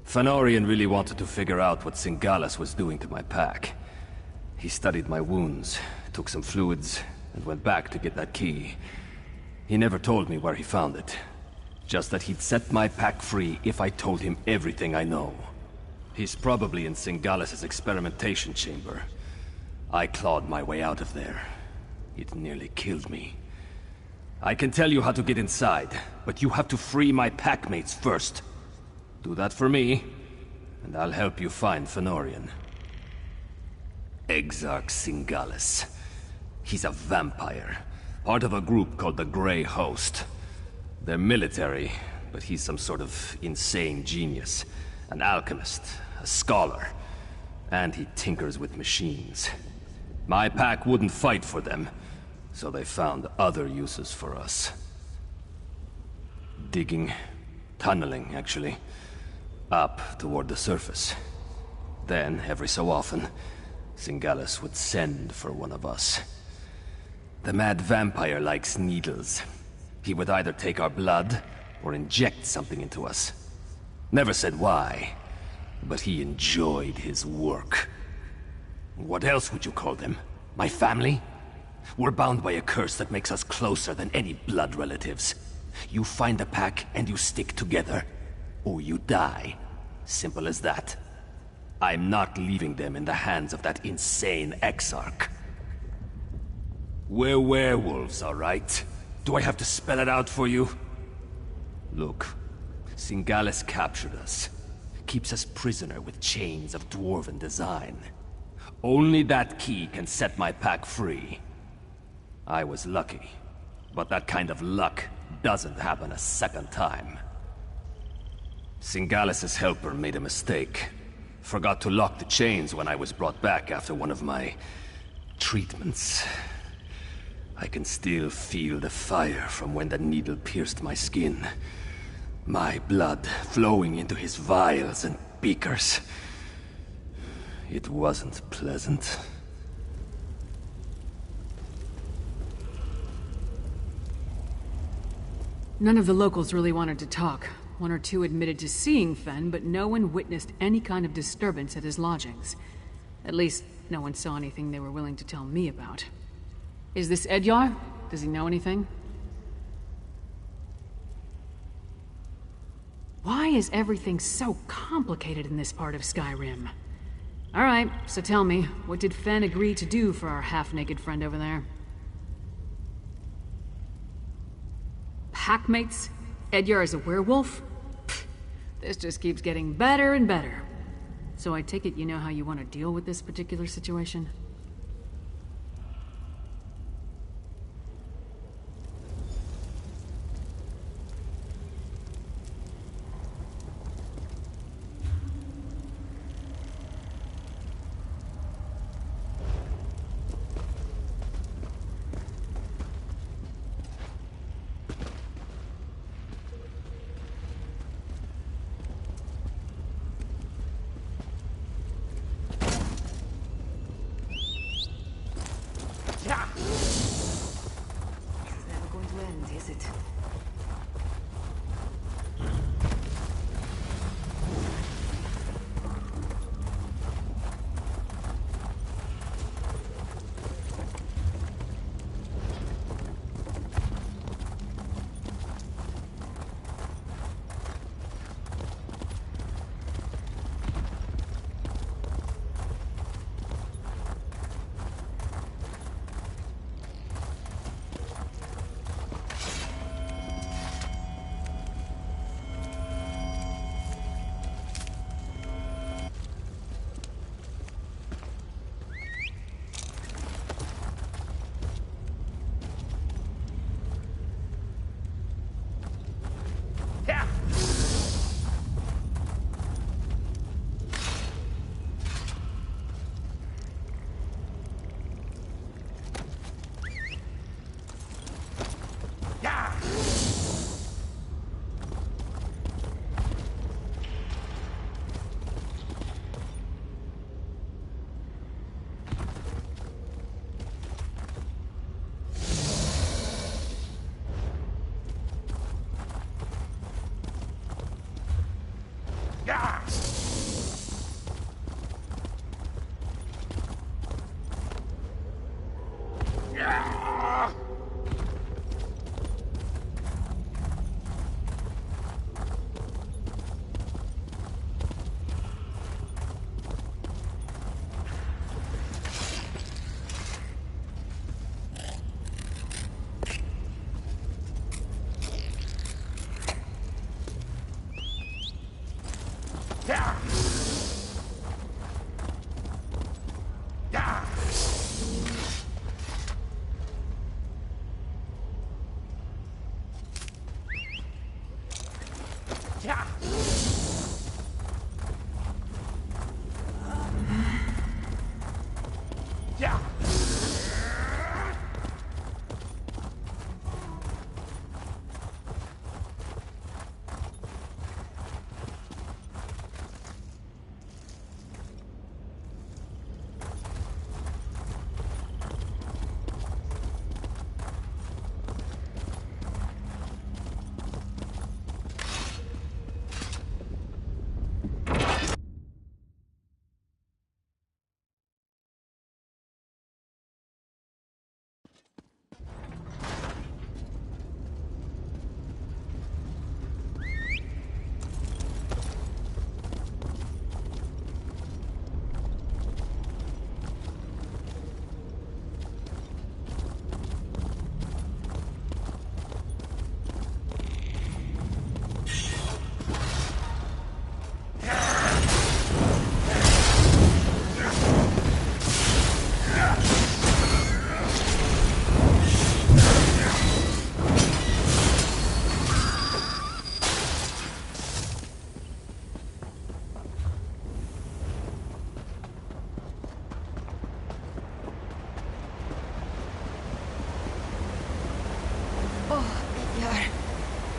Fëanorian really wanted to figure out what Singalis was doing to my pack. He studied my wounds, took some fluids, and went back to get that key. He never told me where he found it. Just that he'd set my pack free if I told him everything I know. He's probably in Singalis' experimentation chamber. I clawed my way out of there. It nearly killed me. I can tell you how to get inside, but you have to free my packmates first. Do that for me, and I'll help you find Fëanorian. Exarch Singalis. He's a vampire, part of a group called the Grey Host. They're military, but he's some sort of insane genius. An alchemist, a scholar, and he tinkers with machines. My pack wouldn't fight for them, so they found other uses for us. Digging, tunneling, actually. Up toward the surface. Then, every so often, Singalis would send for one of us. The mad vampire likes needles. He would either take our blood, or inject something into us. Never said why, but he enjoyed his work. What else would you call them? My family? We're bound by a curse that makes us closer than any blood relatives. You find the pack and you stick together, or you die. Simple as that. I'm not leaving them in the hands of that insane Exarch. We're werewolves, all right? Do I have to spell it out for you? Look, Singalis captured us. Keeps us prisoner with chains of dwarven design. Only that key can set my pack free. I was lucky, but that kind of luck doesn't happen a second time. Singalis' helper made a mistake. Forgot to lock the chains when I was brought back after one of my treatments. I can still feel the fire from when the needle pierced my skin. My blood flowing into his vials and beakers. It wasn't pleasant. None of the locals really wanted to talk. One or two admitted to seeing Fen, but no one witnessed any kind of disturbance at his lodgings. At least, no one saw anything they were willing to tell me about. Is this Edyar? Does he know anything? Why is everything so complicated in this part of Skyrim? Alright, so tell me, what did Fen agree to do for our half-naked friend over there? Packmates? Edyar is a werewolf? Pfft, this just keeps getting better and better. So I take it you know how you want to deal with this particular situation? important, is it?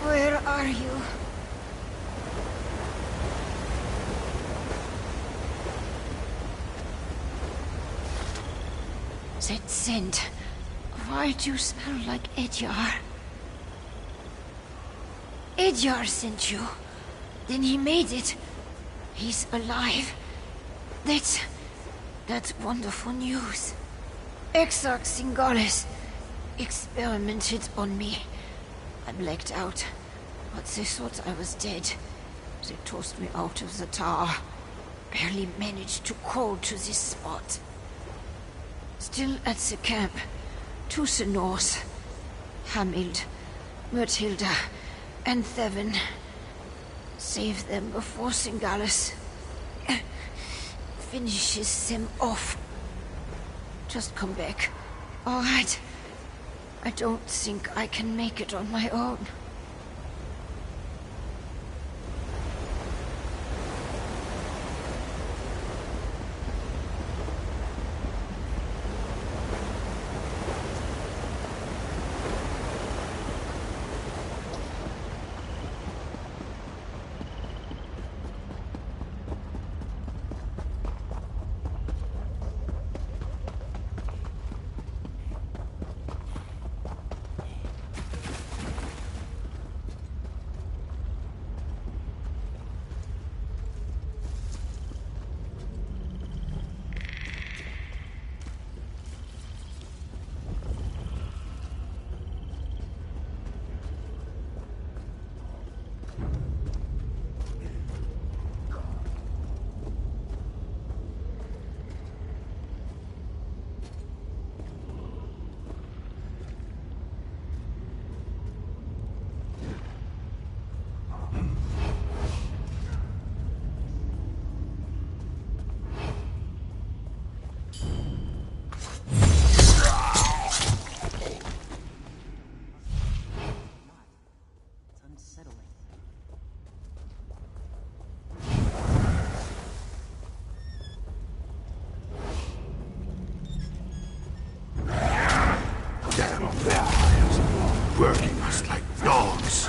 Where are you? That scent. Why do you smell like Edyar? Edyar sent you. Then he made it. He's alive. That's wonderful news. Exarch Singalis experimented on me. I blacked out, but they thought I was dead. They tossed me out of the tower. Barely managed to crawl to this spot. Still at the camp, to the north. Hamild, Myrtilda, and Thevin. Save them before Singalis finishes them off. Just come back, all right? I don't think I can make it on my own. working us like dogs.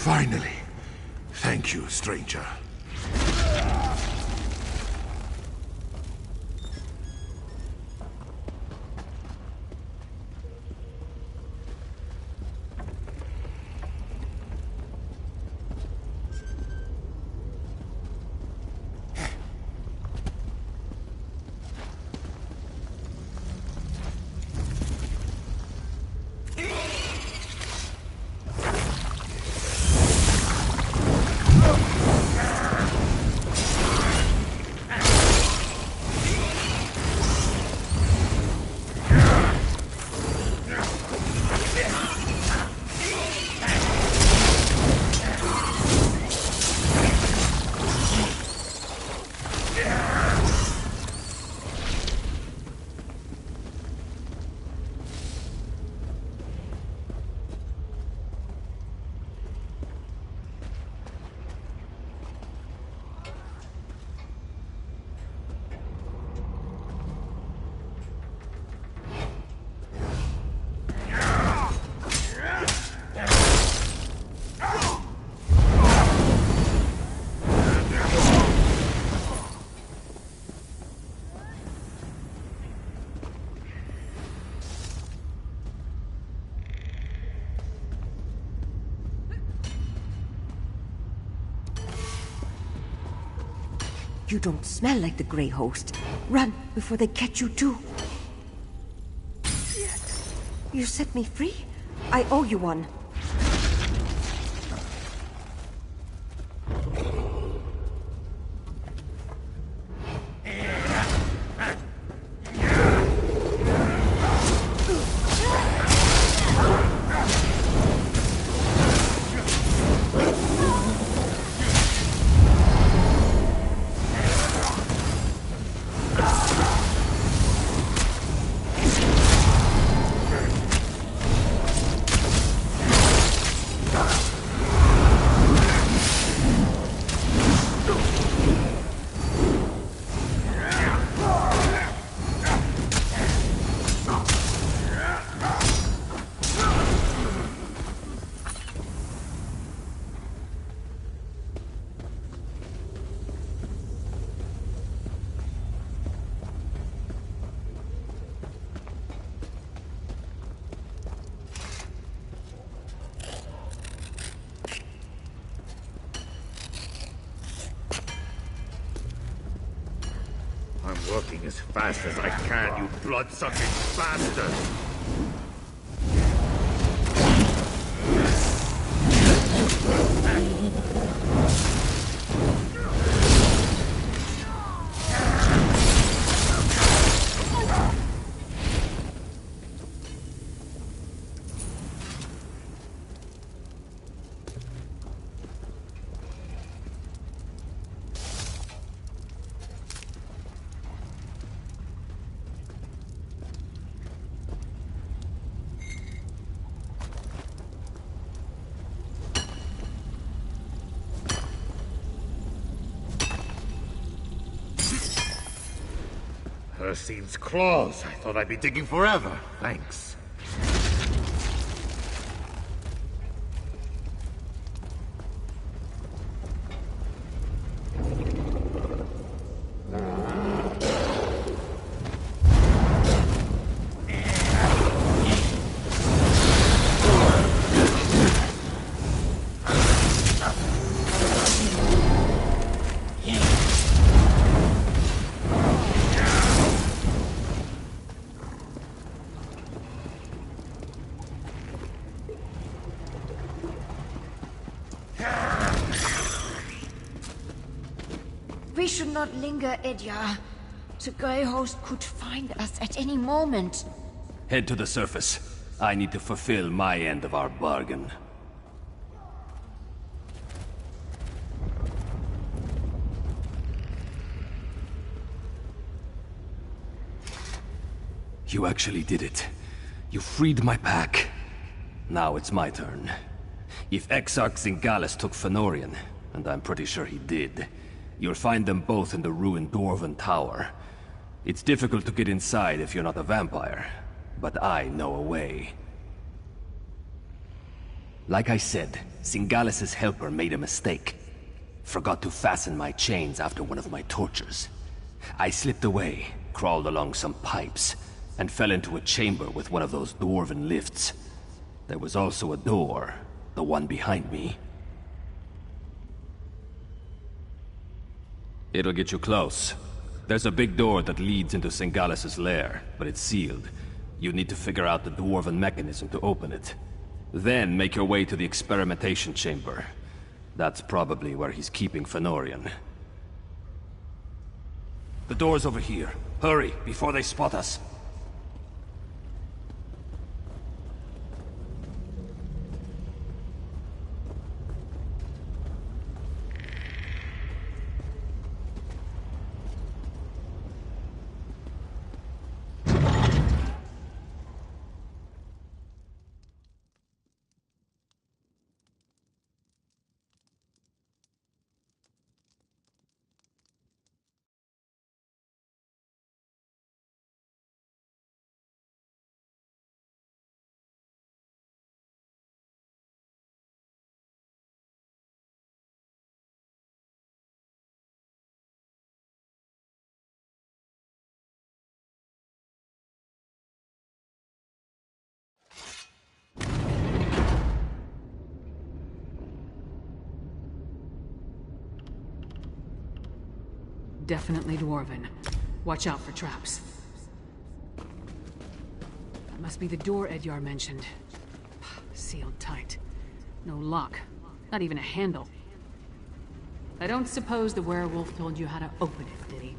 Finally. Thank you, stranger. You don't smell like the Grey Host. Run before they catch you too. You set me free? I owe you one. I'm working as fast as I can, you blood-sucking bastard! Hircine's claws. I thought I'd be digging forever. Thanks. We should not linger, Edyar. The Grey Host could find us at any moment. Head to the surface. I need to fulfill my end of our bargain. You actually did it. You freed my pack. Now it's my turn. If Exarch Zingalis took Fëanorian, and I'm pretty sure he did, you'll find them both in the ruined Dwarven Tower. It's difficult to get inside if you're not a vampire, but I know a way. Like I said, Zingalis' helper made a mistake. Forgot to fasten my chains after one of my tortures. I slipped away, crawled along some pipes, and fell into a chamber with one of those dwarven lifts. There was also a door, the one behind me. It'll get you close. There's a big door that leads into Zingalis' lair, but it's sealed. You need to figure out the dwarven mechanism to open it. Then make your way to the experimentation chamber. That's probably where he's keeping Fëanorian. The door's over here. Hurry, before they spot us. Definitely Dwarven. Watch out for traps. That must be the door Edyar mentioned. Sealed tight. No lock. Not even a handle. I don't suppose the werewolf told you how to open it, did he?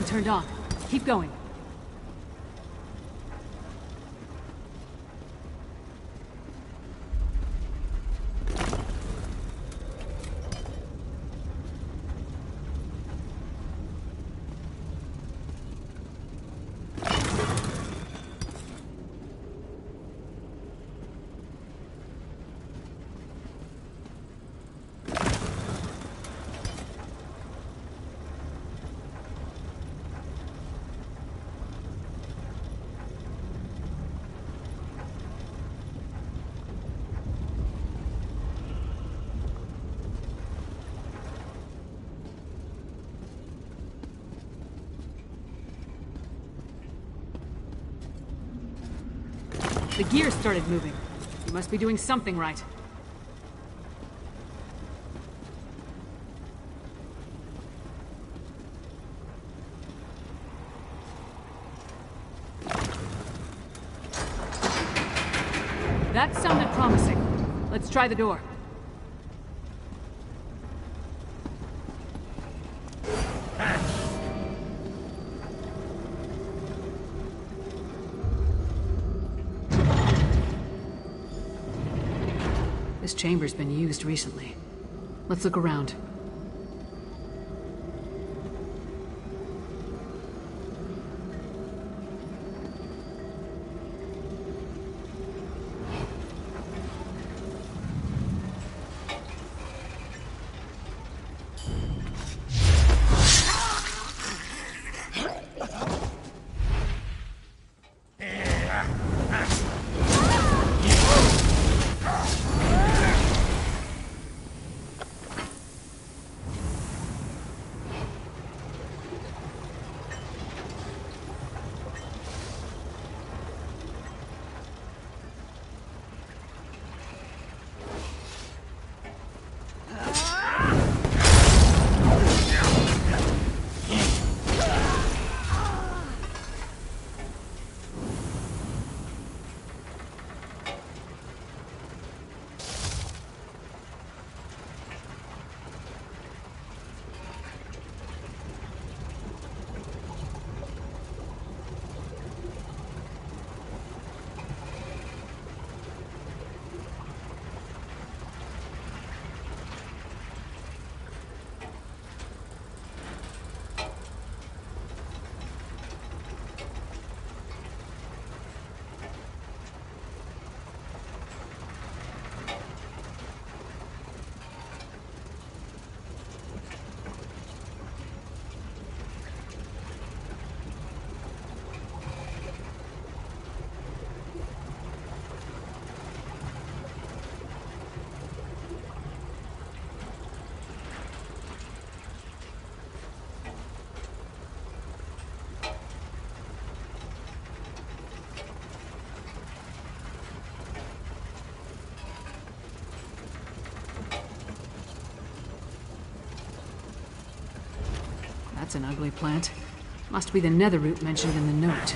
Turned on. Keep going. The gear started moving. You must be doing something right. That sounded promising. Let's try the door. This chamber's been used recently. Let's look around. That's an ugly plant. Must be the nether root mentioned in the note.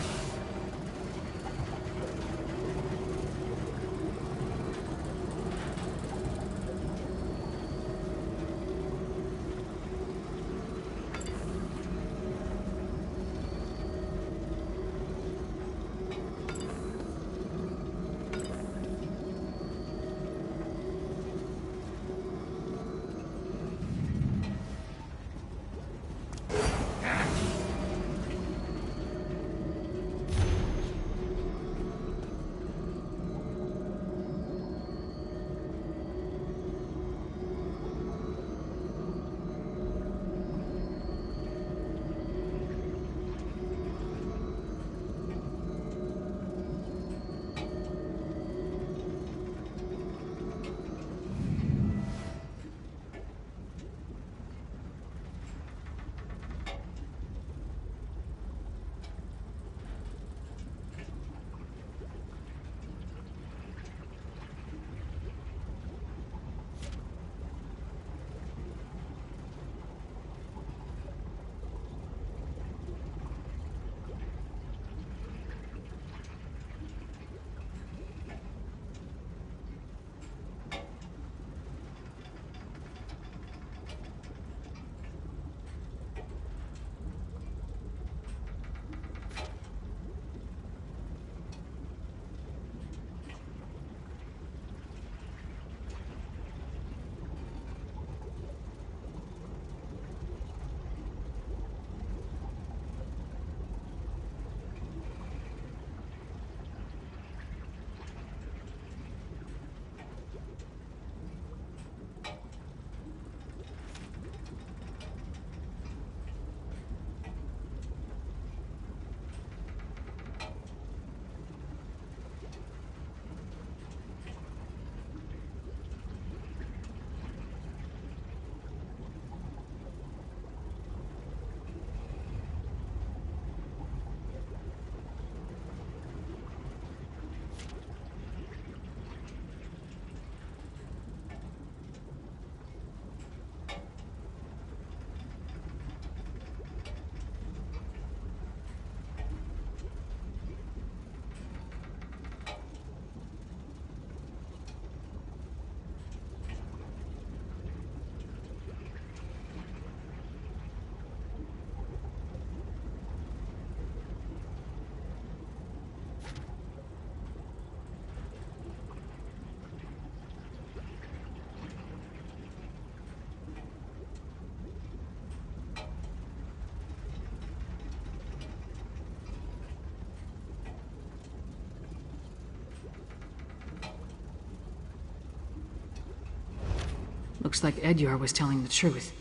Looks like Edyar was telling the truth.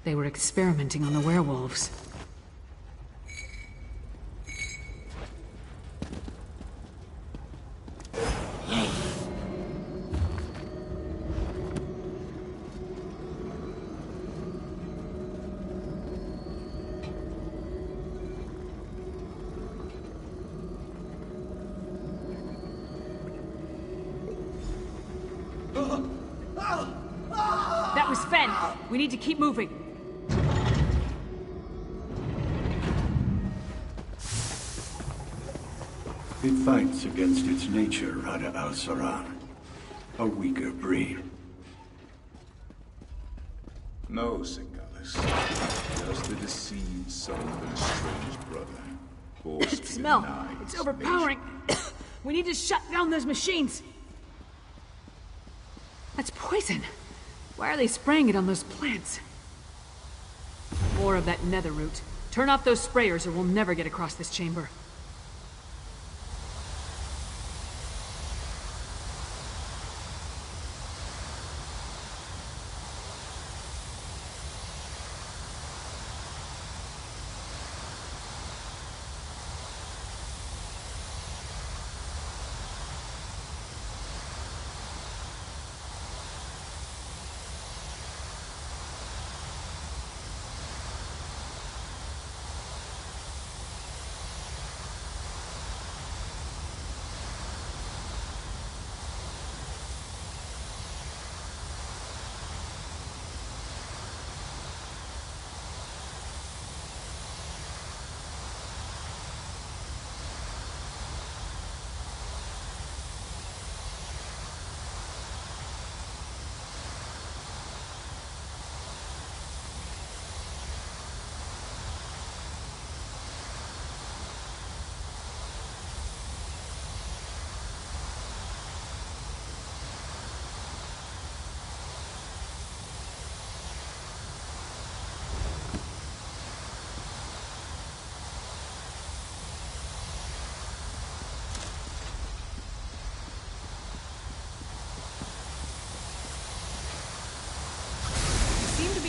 They were experimenting on the werewolves. That was Fen! We need to keep moving. It fights against its nature, Rada al-Saran. A weaker breed. No, Singalis. Just the deceived son of an estranged brother. Forced to Smell! deny It's his overpowering! We need to shut down those machines! That's poison! Why are they spraying it on those plants? More of that nether root. Turn off those sprayers or we'll never get across this chamber.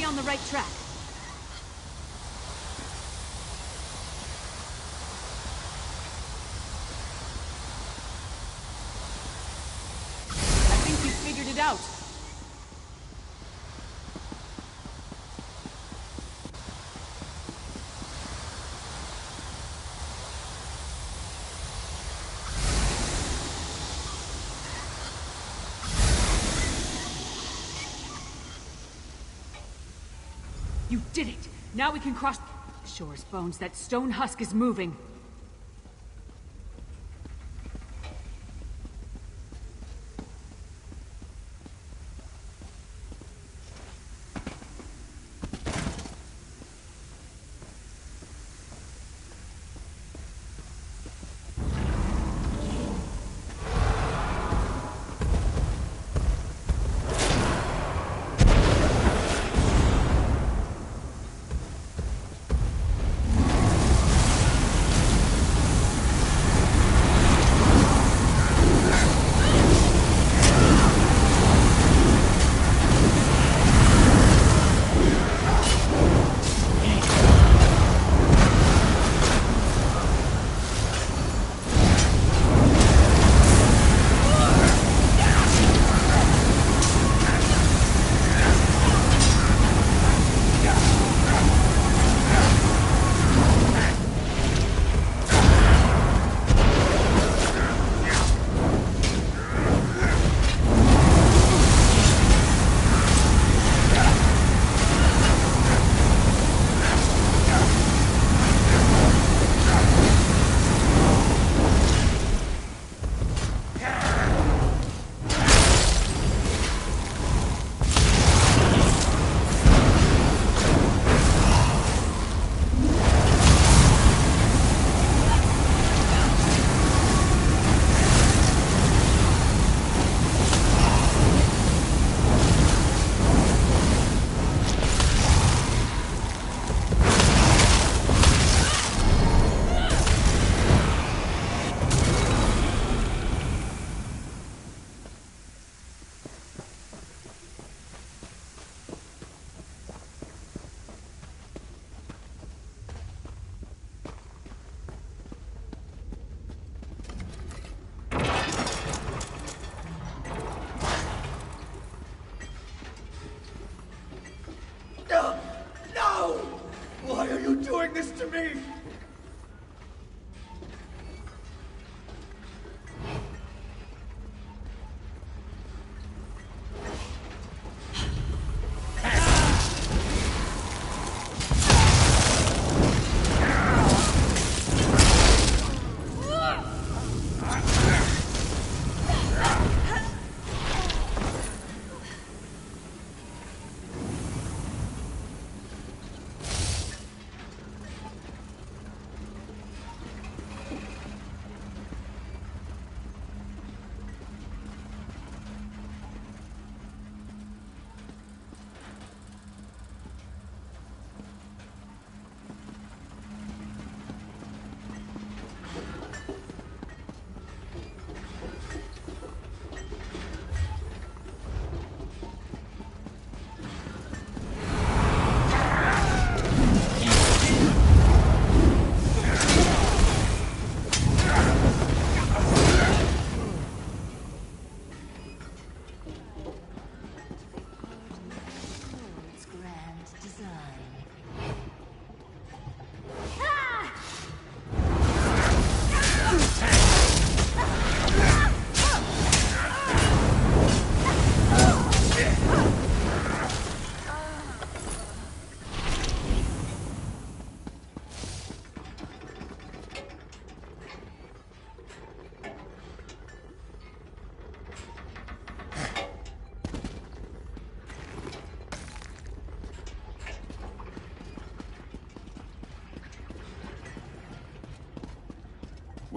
On the right track. I think you figured it out. You did it! Now we can cross... Shore's bones, that stone husk is moving.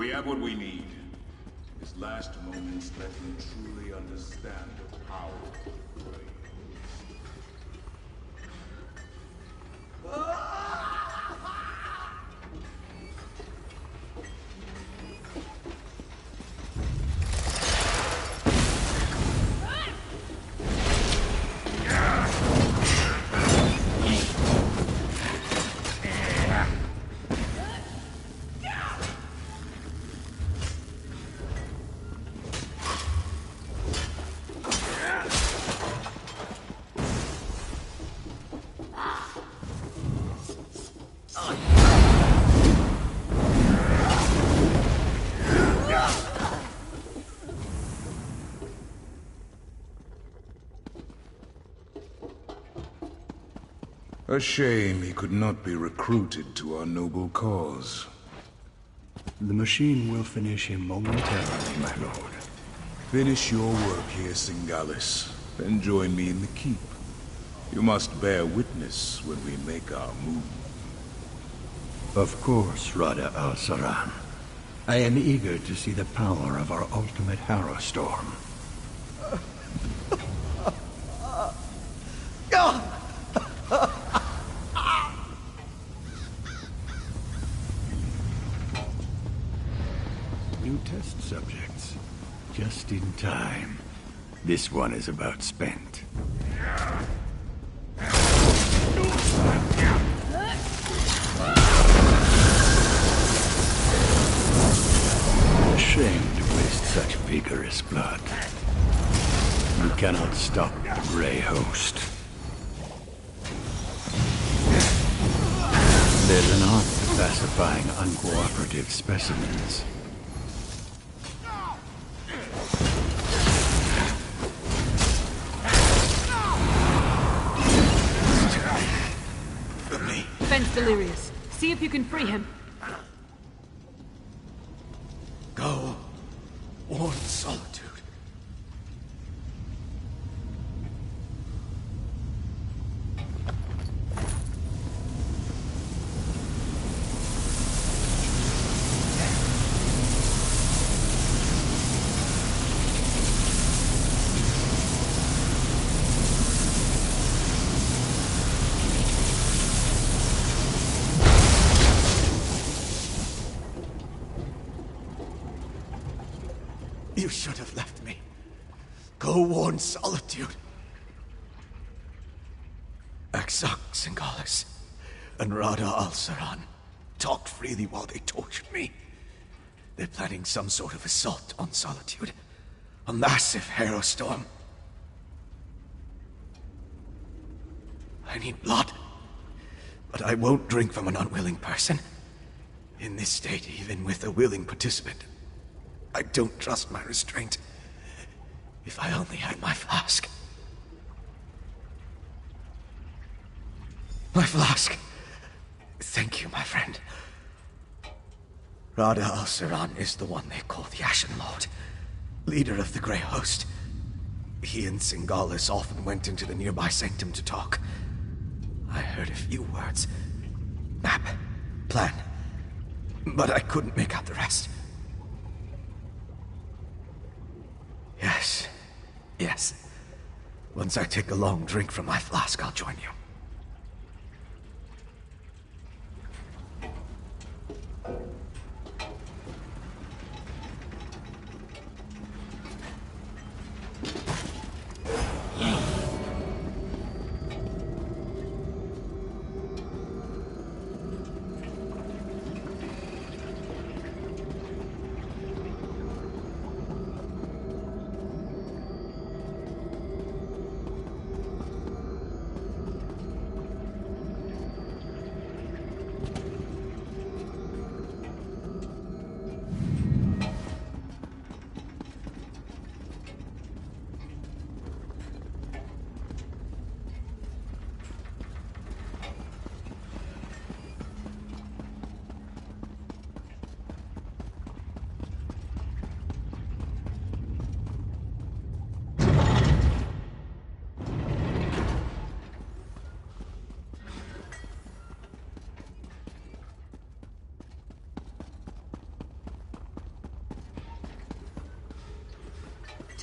We have what we need. His last moments let him truly understand the power of the grave. A shame he could not be recruited to our noble cause. The machine will finish him momentarily, my lord. Finish your work here, Singalis, then join me in the keep. You must bear witness when we make our move. Of course, Rada al-Saran. I am eager to see the power of our ultimate Harrow Storm. New test subjects. Just in time. This one is about spent. A shame to waste such vigorous blood. You cannot stop the Grey Host. There's an art to pacifying uncooperative specimens. Fence Delirious. See if you can free him. Go. Warn Solitude. You should have left me. Go warn Solitude. Aksak Singalis and Rada al-Saran talked freely while they tortured me. They're planning some sort of assault on Solitude. A massive Harrow Storm. I need blood. But I won't drink from an unwilling person. In this state, even with a willing participant, I don't trust my restraint. If I only had my flask. My flask. Thank you, my friend. Rada al-Saran is the one they call the Ashen Lord, leader of the Grey Host. He and Singalis often went into the nearby sanctum to talk. I heard a few words. Map. Plan. But I couldn't make out the rest. Yes. Yes. Once I take a long drink from my flask, I'll join you.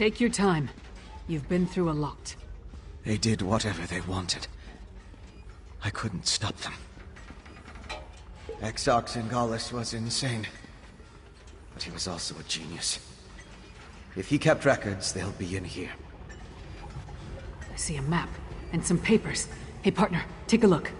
Take your time. You've been through a lot. They did whatever they wanted. I couldn't stop them. Exarch Singalis was insane. But he was also a genius. If he kept records, they'll be in here. I see a map and some papers. Hey, partner, take a look.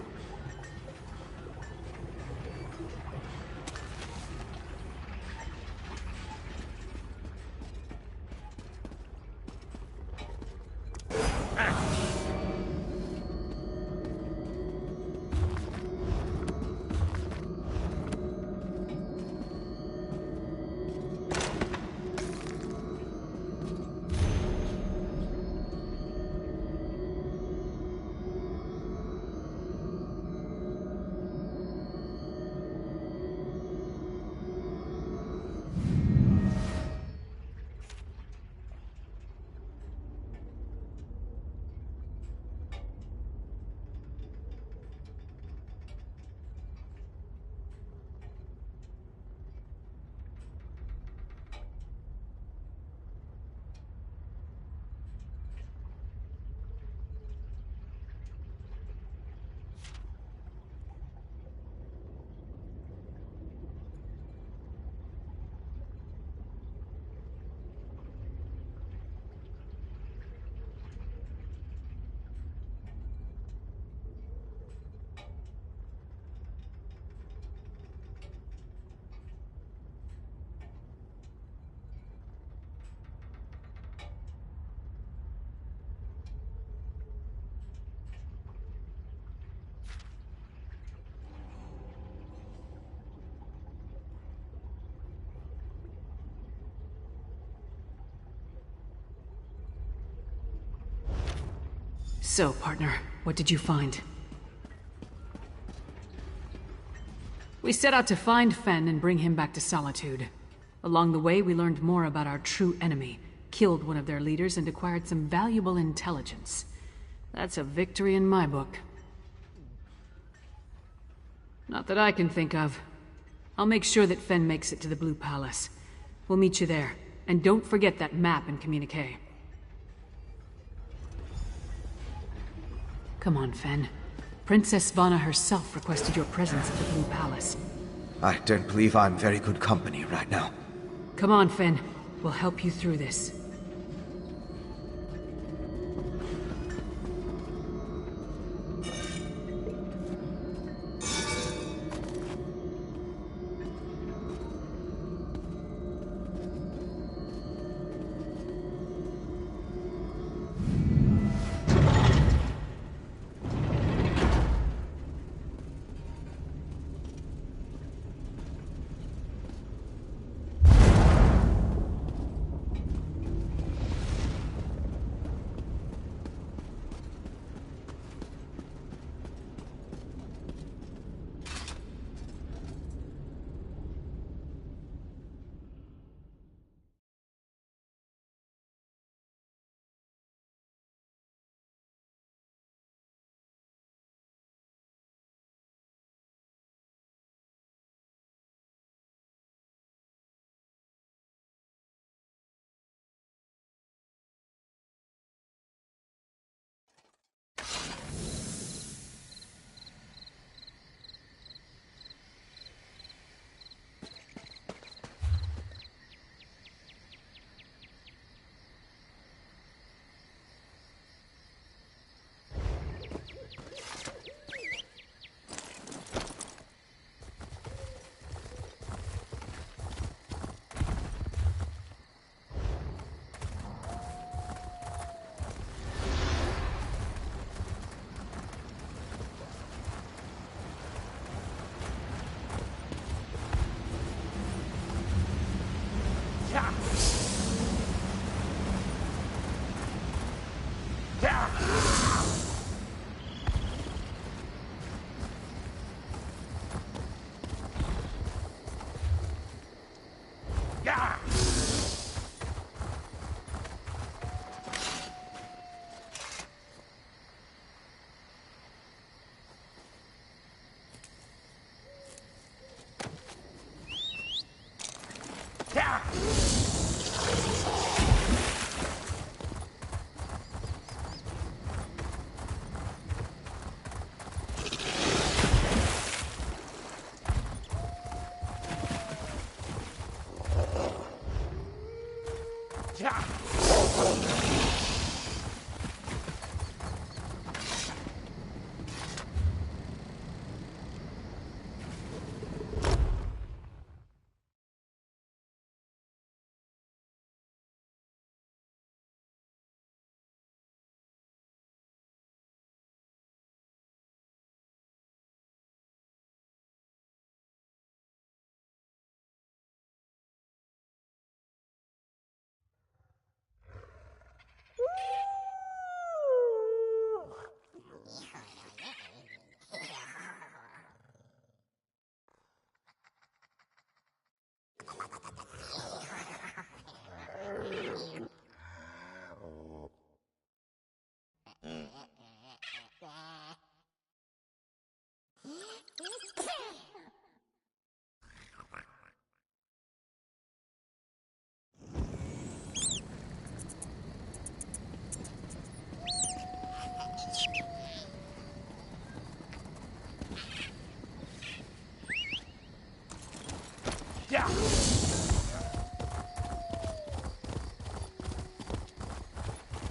So, partner, what did you find? We set out to find Fen and bring him back to Solitude. Along the way, we learned more about our true enemy, killed one of their leaders, and acquired some valuable intelligence. That's a victory in my book. Not that I can think of. I'll make sure that Fen makes it to the Blue Palace. We'll meet you there. And don't forget that map and communique. Come on, Fen. Princess Svana herself requested your presence at the Blue Palace. I don't believe I'm very good company right now. Come on, Fen. We'll help you through this.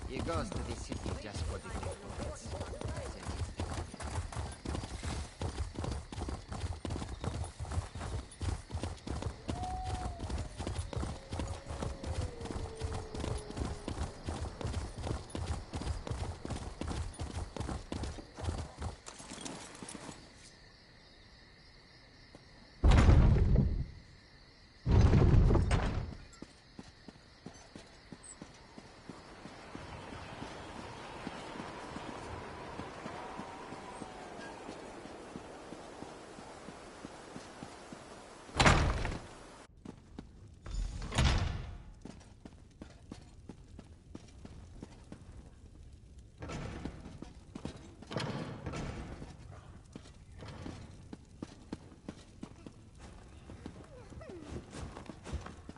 He goes to the city just for the compliments.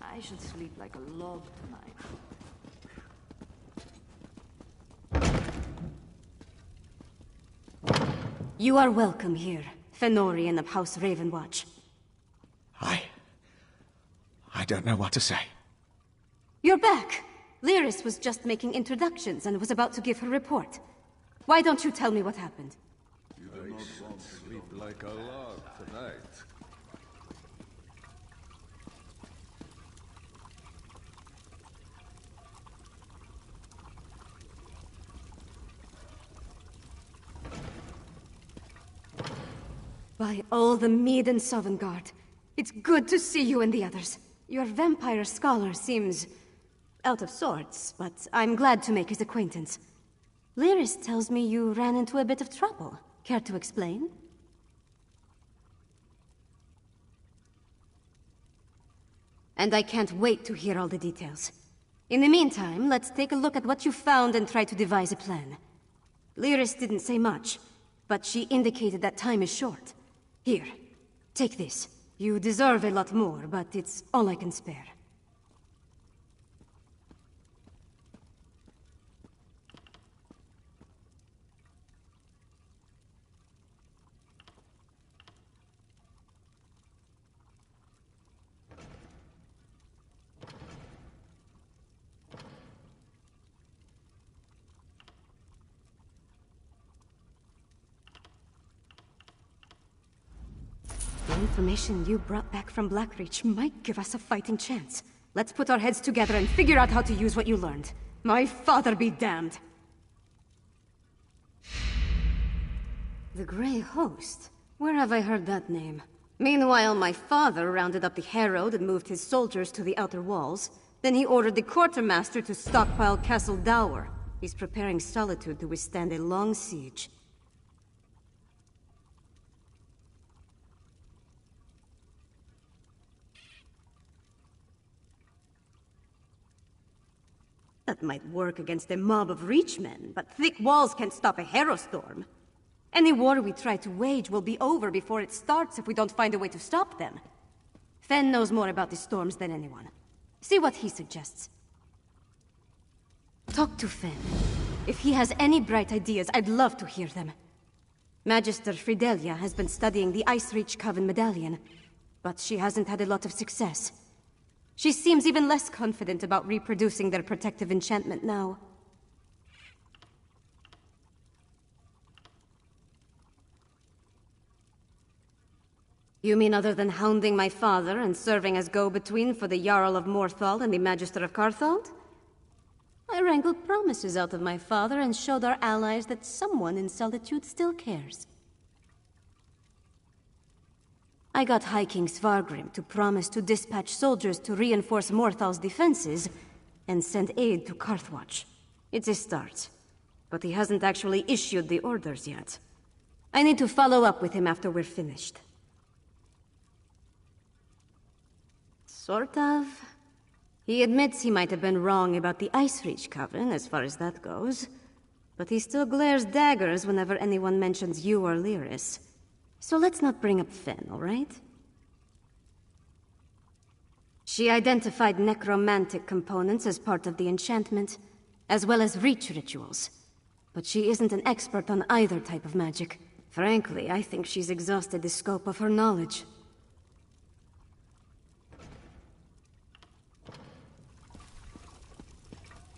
I should sleep like a log tonight. You are welcome here, Fenorian of House Ravenwatch. I don't know what to say. You're back! Lyris was just making introductions and was about to give her report. Why don't you tell me what happened? You do not want to sleep like a log tonight. By all the Mead and Sovngarde, it's good to see you and the others. Your vampire scholar seems out of sorts, but I'm glad to make his acquaintance. Lyris tells me you ran into a bit of trouble. Care to explain? And I can't wait to hear all the details. In the meantime, let's take a look at what you found and try to devise a plan. Lyris didn't say much, but she indicated that time is short. Here, take this. You deserve a lot more, but it's all I can spare. The information you brought back from Blackreach might give us a fighting chance. Let's put our heads together and figure out how to use what you learned. My father be damned! The Grey Host? Where have I heard that name? Meanwhile, my father rounded up the Herald and moved his soldiers to the outer walls. Then he ordered the Quartermaster to stockpile Castle Dower. He's preparing Solitude to withstand a long siege. That might work against a mob of Reachmen, but thick walls can't stop a Herostorm. Any war we try to wage will be over before it starts if we don't find a way to stop them. Fen knows more about the storms than anyone. See what he suggests. Talk to Fen. If he has any bright ideas, I'd love to hear them. Magister Fridelia has been studying the Ice Reach Coven medallion, but she hasn't had a lot of success. She seems even less confident about reproducing their protective enchantment now. You mean other than hounding my father and serving as go-between for the Jarl of Morthal and the Magister of Carthald? I wrangled promises out of my father and showed our allies that someone in Solitude still cares. I got High King Svargrim to promise to dispatch soldiers to reinforce Morthal's defenses and send aid to Carthwatch. It's a start, but he hasn't actually issued the orders yet. I need to follow up with him after we're finished. Sort of. He admits he might have been wrong about the Ice Reach Coven, as far as that goes. But he still glares daggers whenever anyone mentions you or Lyris. So let's not bring up Fen, all right? She identified necromantic components as part of the enchantment, as well as reach rituals. But she isn't an expert on either type of magic. Frankly, I think she's exhausted the scope of her knowledge.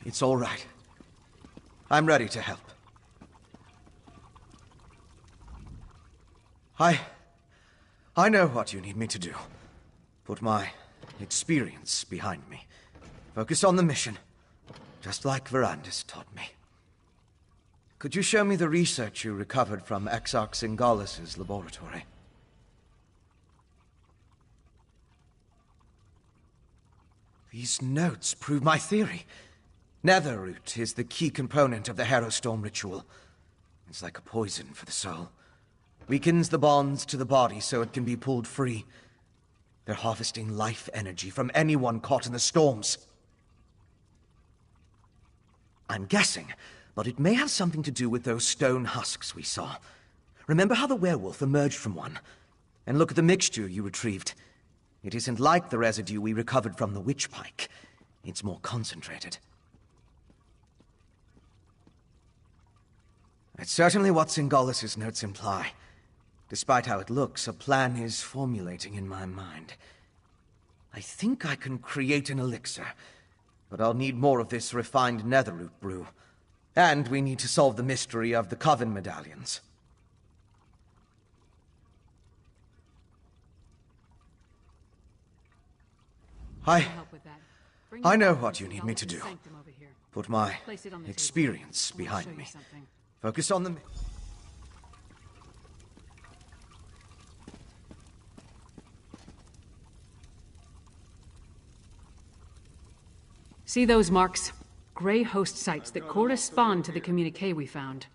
It's all right. I'm ready to help. I know what you need me to do. Put my experience behind me. Focus on the mission, just like Verandis taught me. Could you show me the research you recovered from Exarch Singalis' laboratory? These notes prove my theory. Netherroot is the key component of the Harrowstorm ritual. It's like a poison for the soul. Weakens the bonds to the body so it can be pulled free. They're harvesting life energy from anyone caught in the storms. I'm guessing, but it may have something to do with those stone husks we saw. Remember how the werewolf emerged from one? And look at the mixture you retrieved. It isn't like the residue we recovered from the witch pike. It's more concentrated. It's certainly what Singalis' notes imply. Despite how it looks, a plan is formulating in my mind. I think I can create an elixir, but I'll need more of this refined netherroot brew. And we need to solve the mystery of the Coven medallions. I know what you need me to do. Put my experience behind me. Focus on the... See those marks? Grey host sites that correspond to the communique we found.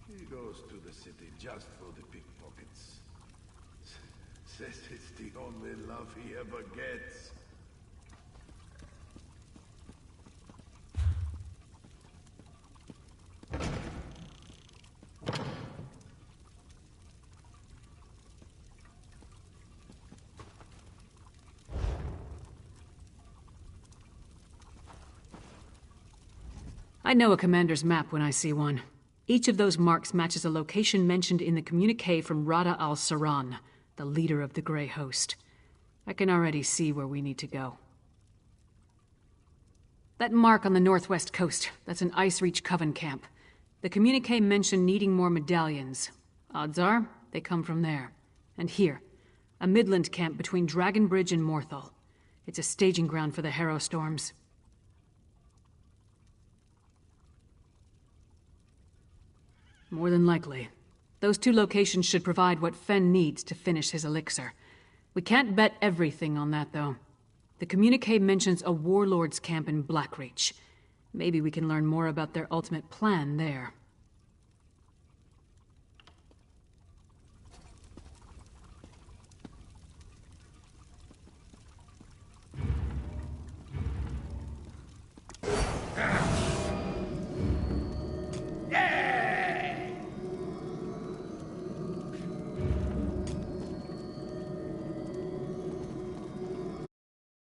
He goes to the city just for the pickpockets. Says it's the only love he ever gets. I know a commander's map when I see one. Each of those marks matches a location mentioned in the communique from Rada al-Saran, the leader of the Grey Host. I can already see where we need to go. That mark on the northwest coast, that's an Ice Reach Coven camp. The communique mentioned needing more medallions. Odds are, they come from there. And here, a Midland camp between Dragon Bridge and Morthal. It's a staging ground for the Harrowstorms. More than likely. Those two locations should provide what Fen needs to finish his elixir. We can't bet everything on that, though. The communique mentions a warlord's camp in Blackreach. Maybe we can learn more about their ultimate plan there.